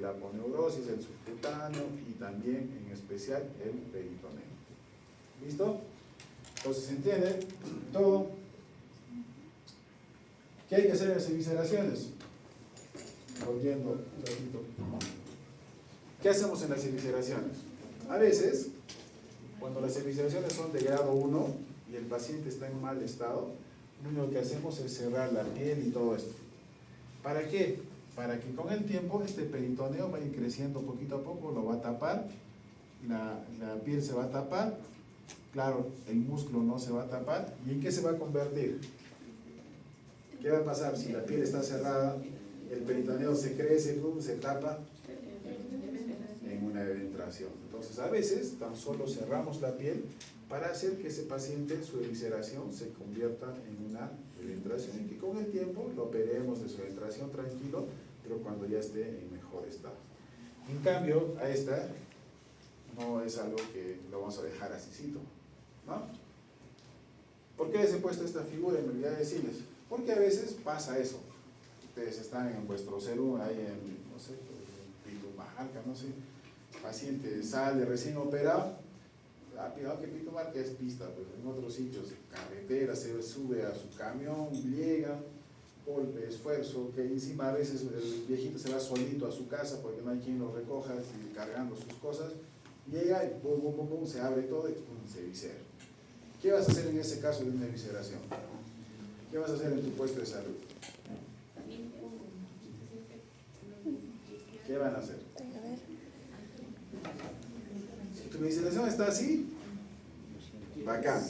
la aponeurosis, el subcutáneo y también, en especial, el peritoneo. ¿Listo? Entonces, ¿se entiende todo? ¿Qué hay que hacer en las evisceraciones? Volviendo un ratito. ¿Qué hacemos en las evisceraciones? A veces, cuando las evisceraciones son de grado 1 y el paciente está en mal estado, lo único que hacemos es cerrar la piel y todo esto. ¿Para qué? Para que con el tiempo este peritoneo va a ir creciendo poquito a poco, lo va a tapar, la piel se va a tapar, claro, el músculo no se va a tapar, ¿y en qué se va a convertir? ¿Qué va a pasar si la piel está cerrada, el peritoneo se crece, se tapa? En una eventración. Entonces, a veces tan solo cerramos la piel para hacer que ese paciente, su evisceración, se convierta en una eventración y que con el tiempo lo operemos de su eventración tranquilo, pero cuando ya esté en mejor estado. En cambio, a esta no es algo que lo vamos a dejar asícito, ¿no? ¿Por qué les he puesto esta figura? En realidad decirles, porque a veces pasa eso. Ustedes están en vuestro celu, ahí en, no sé, en Pitumarca, no sé, paciente sale recién operado, rápido, que Pitumarca es pista, pues en otros sitios, carretera, se sube a su camión, llega, golpe, esfuerzo, que encima a veces el viejito se va solito a su casa porque no hay quien lo recoja, cargando sus cosas, llega y bum, bum, bum, bum, se abre todo y pum, se eviscera. ¿Qué vas a hacer en ese caso de una evisceración? ¿Qué vas a hacer en tu puesto de salud? ¿Qué van a hacer? Si tu evisceración está así, bacán,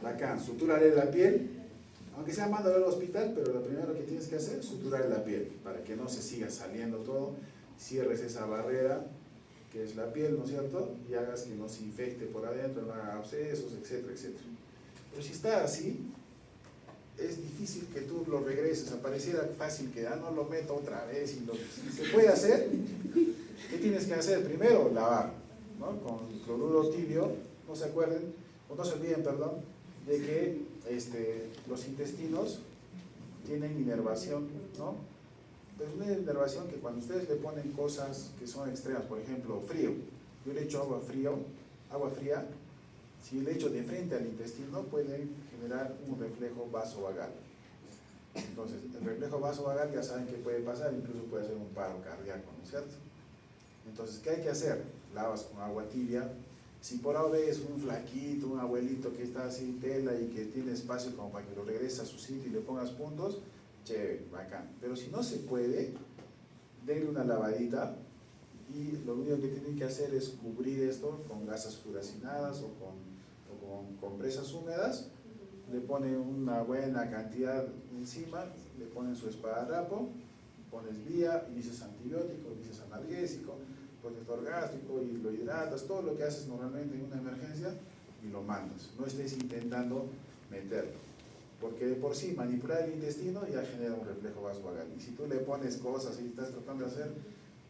bacán, suturarle la piel, aunque sea mándalo al hospital, pero lo primero que tienes que hacer es suturar la piel, para que no se siga saliendo todo, cierres esa barrera que es la piel, ¿no es cierto? Y hagas que no se infecte por adentro, no haga abscesos, etcétera, etcétera. Pero si está así, es difícil que tú lo regreses, pareciera fácil que no lo meto otra vez y si se puede hacer, ¿qué tienes que hacer? Primero, lavar, ¿no? Con cloruro tibio, no se acuerden, o no se olviden, perdón, de que los intestinos tienen inervación, ¿no? Pero es una inervación que cuando ustedes le ponen cosas que son extremas, por ejemplo, frío, yo le echo agua fría, si le echo de frente al intestino puede generar un reflejo vasovagal. Entonces, el reflejo vasovagal ya saben que puede pasar, incluso puede ser un paro cardíaco, ¿no es cierto? Entonces, ¿qué hay que hacer? Lavas con agua tibia. Si por ahora ves un flaquito, un abuelito que está sin tela y que tiene espacio como para que lo regreses a su sitio y le pongas puntos, chévere, bacán. Pero si no se puede, denle una lavadita y lo único que tienen que hacer es cubrir esto con gasas furacinadas o con compresas húmedas. Le ponen una buena cantidad encima, le ponen su esparadrapo, pones vía, dices antibiótico, dices analgésico, protector gástrico y lo hidratas, todo lo que haces normalmente en una emergencia y lo mandas. No estés intentando meterlo, porque de por sí manipular el intestino ya genera un reflejo vasovagal. Y si tú le pones cosas y estás tratando de hacer,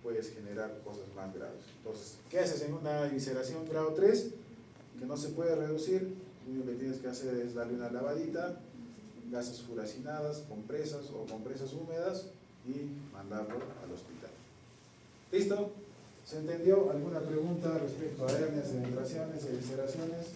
puedes generar cosas más graves. Entonces, ¿qué haces en una visceración grado 3? Que no se puede reducir, lo único que tienes que hacer es darle una lavadita, gasas furacinadas, compresas o compresas húmedas y mandarlo al hospital. ¿Listo? ¿Se entendió? ¿Alguna pregunta respecto a hernias, evisceraciones, evisceraciones?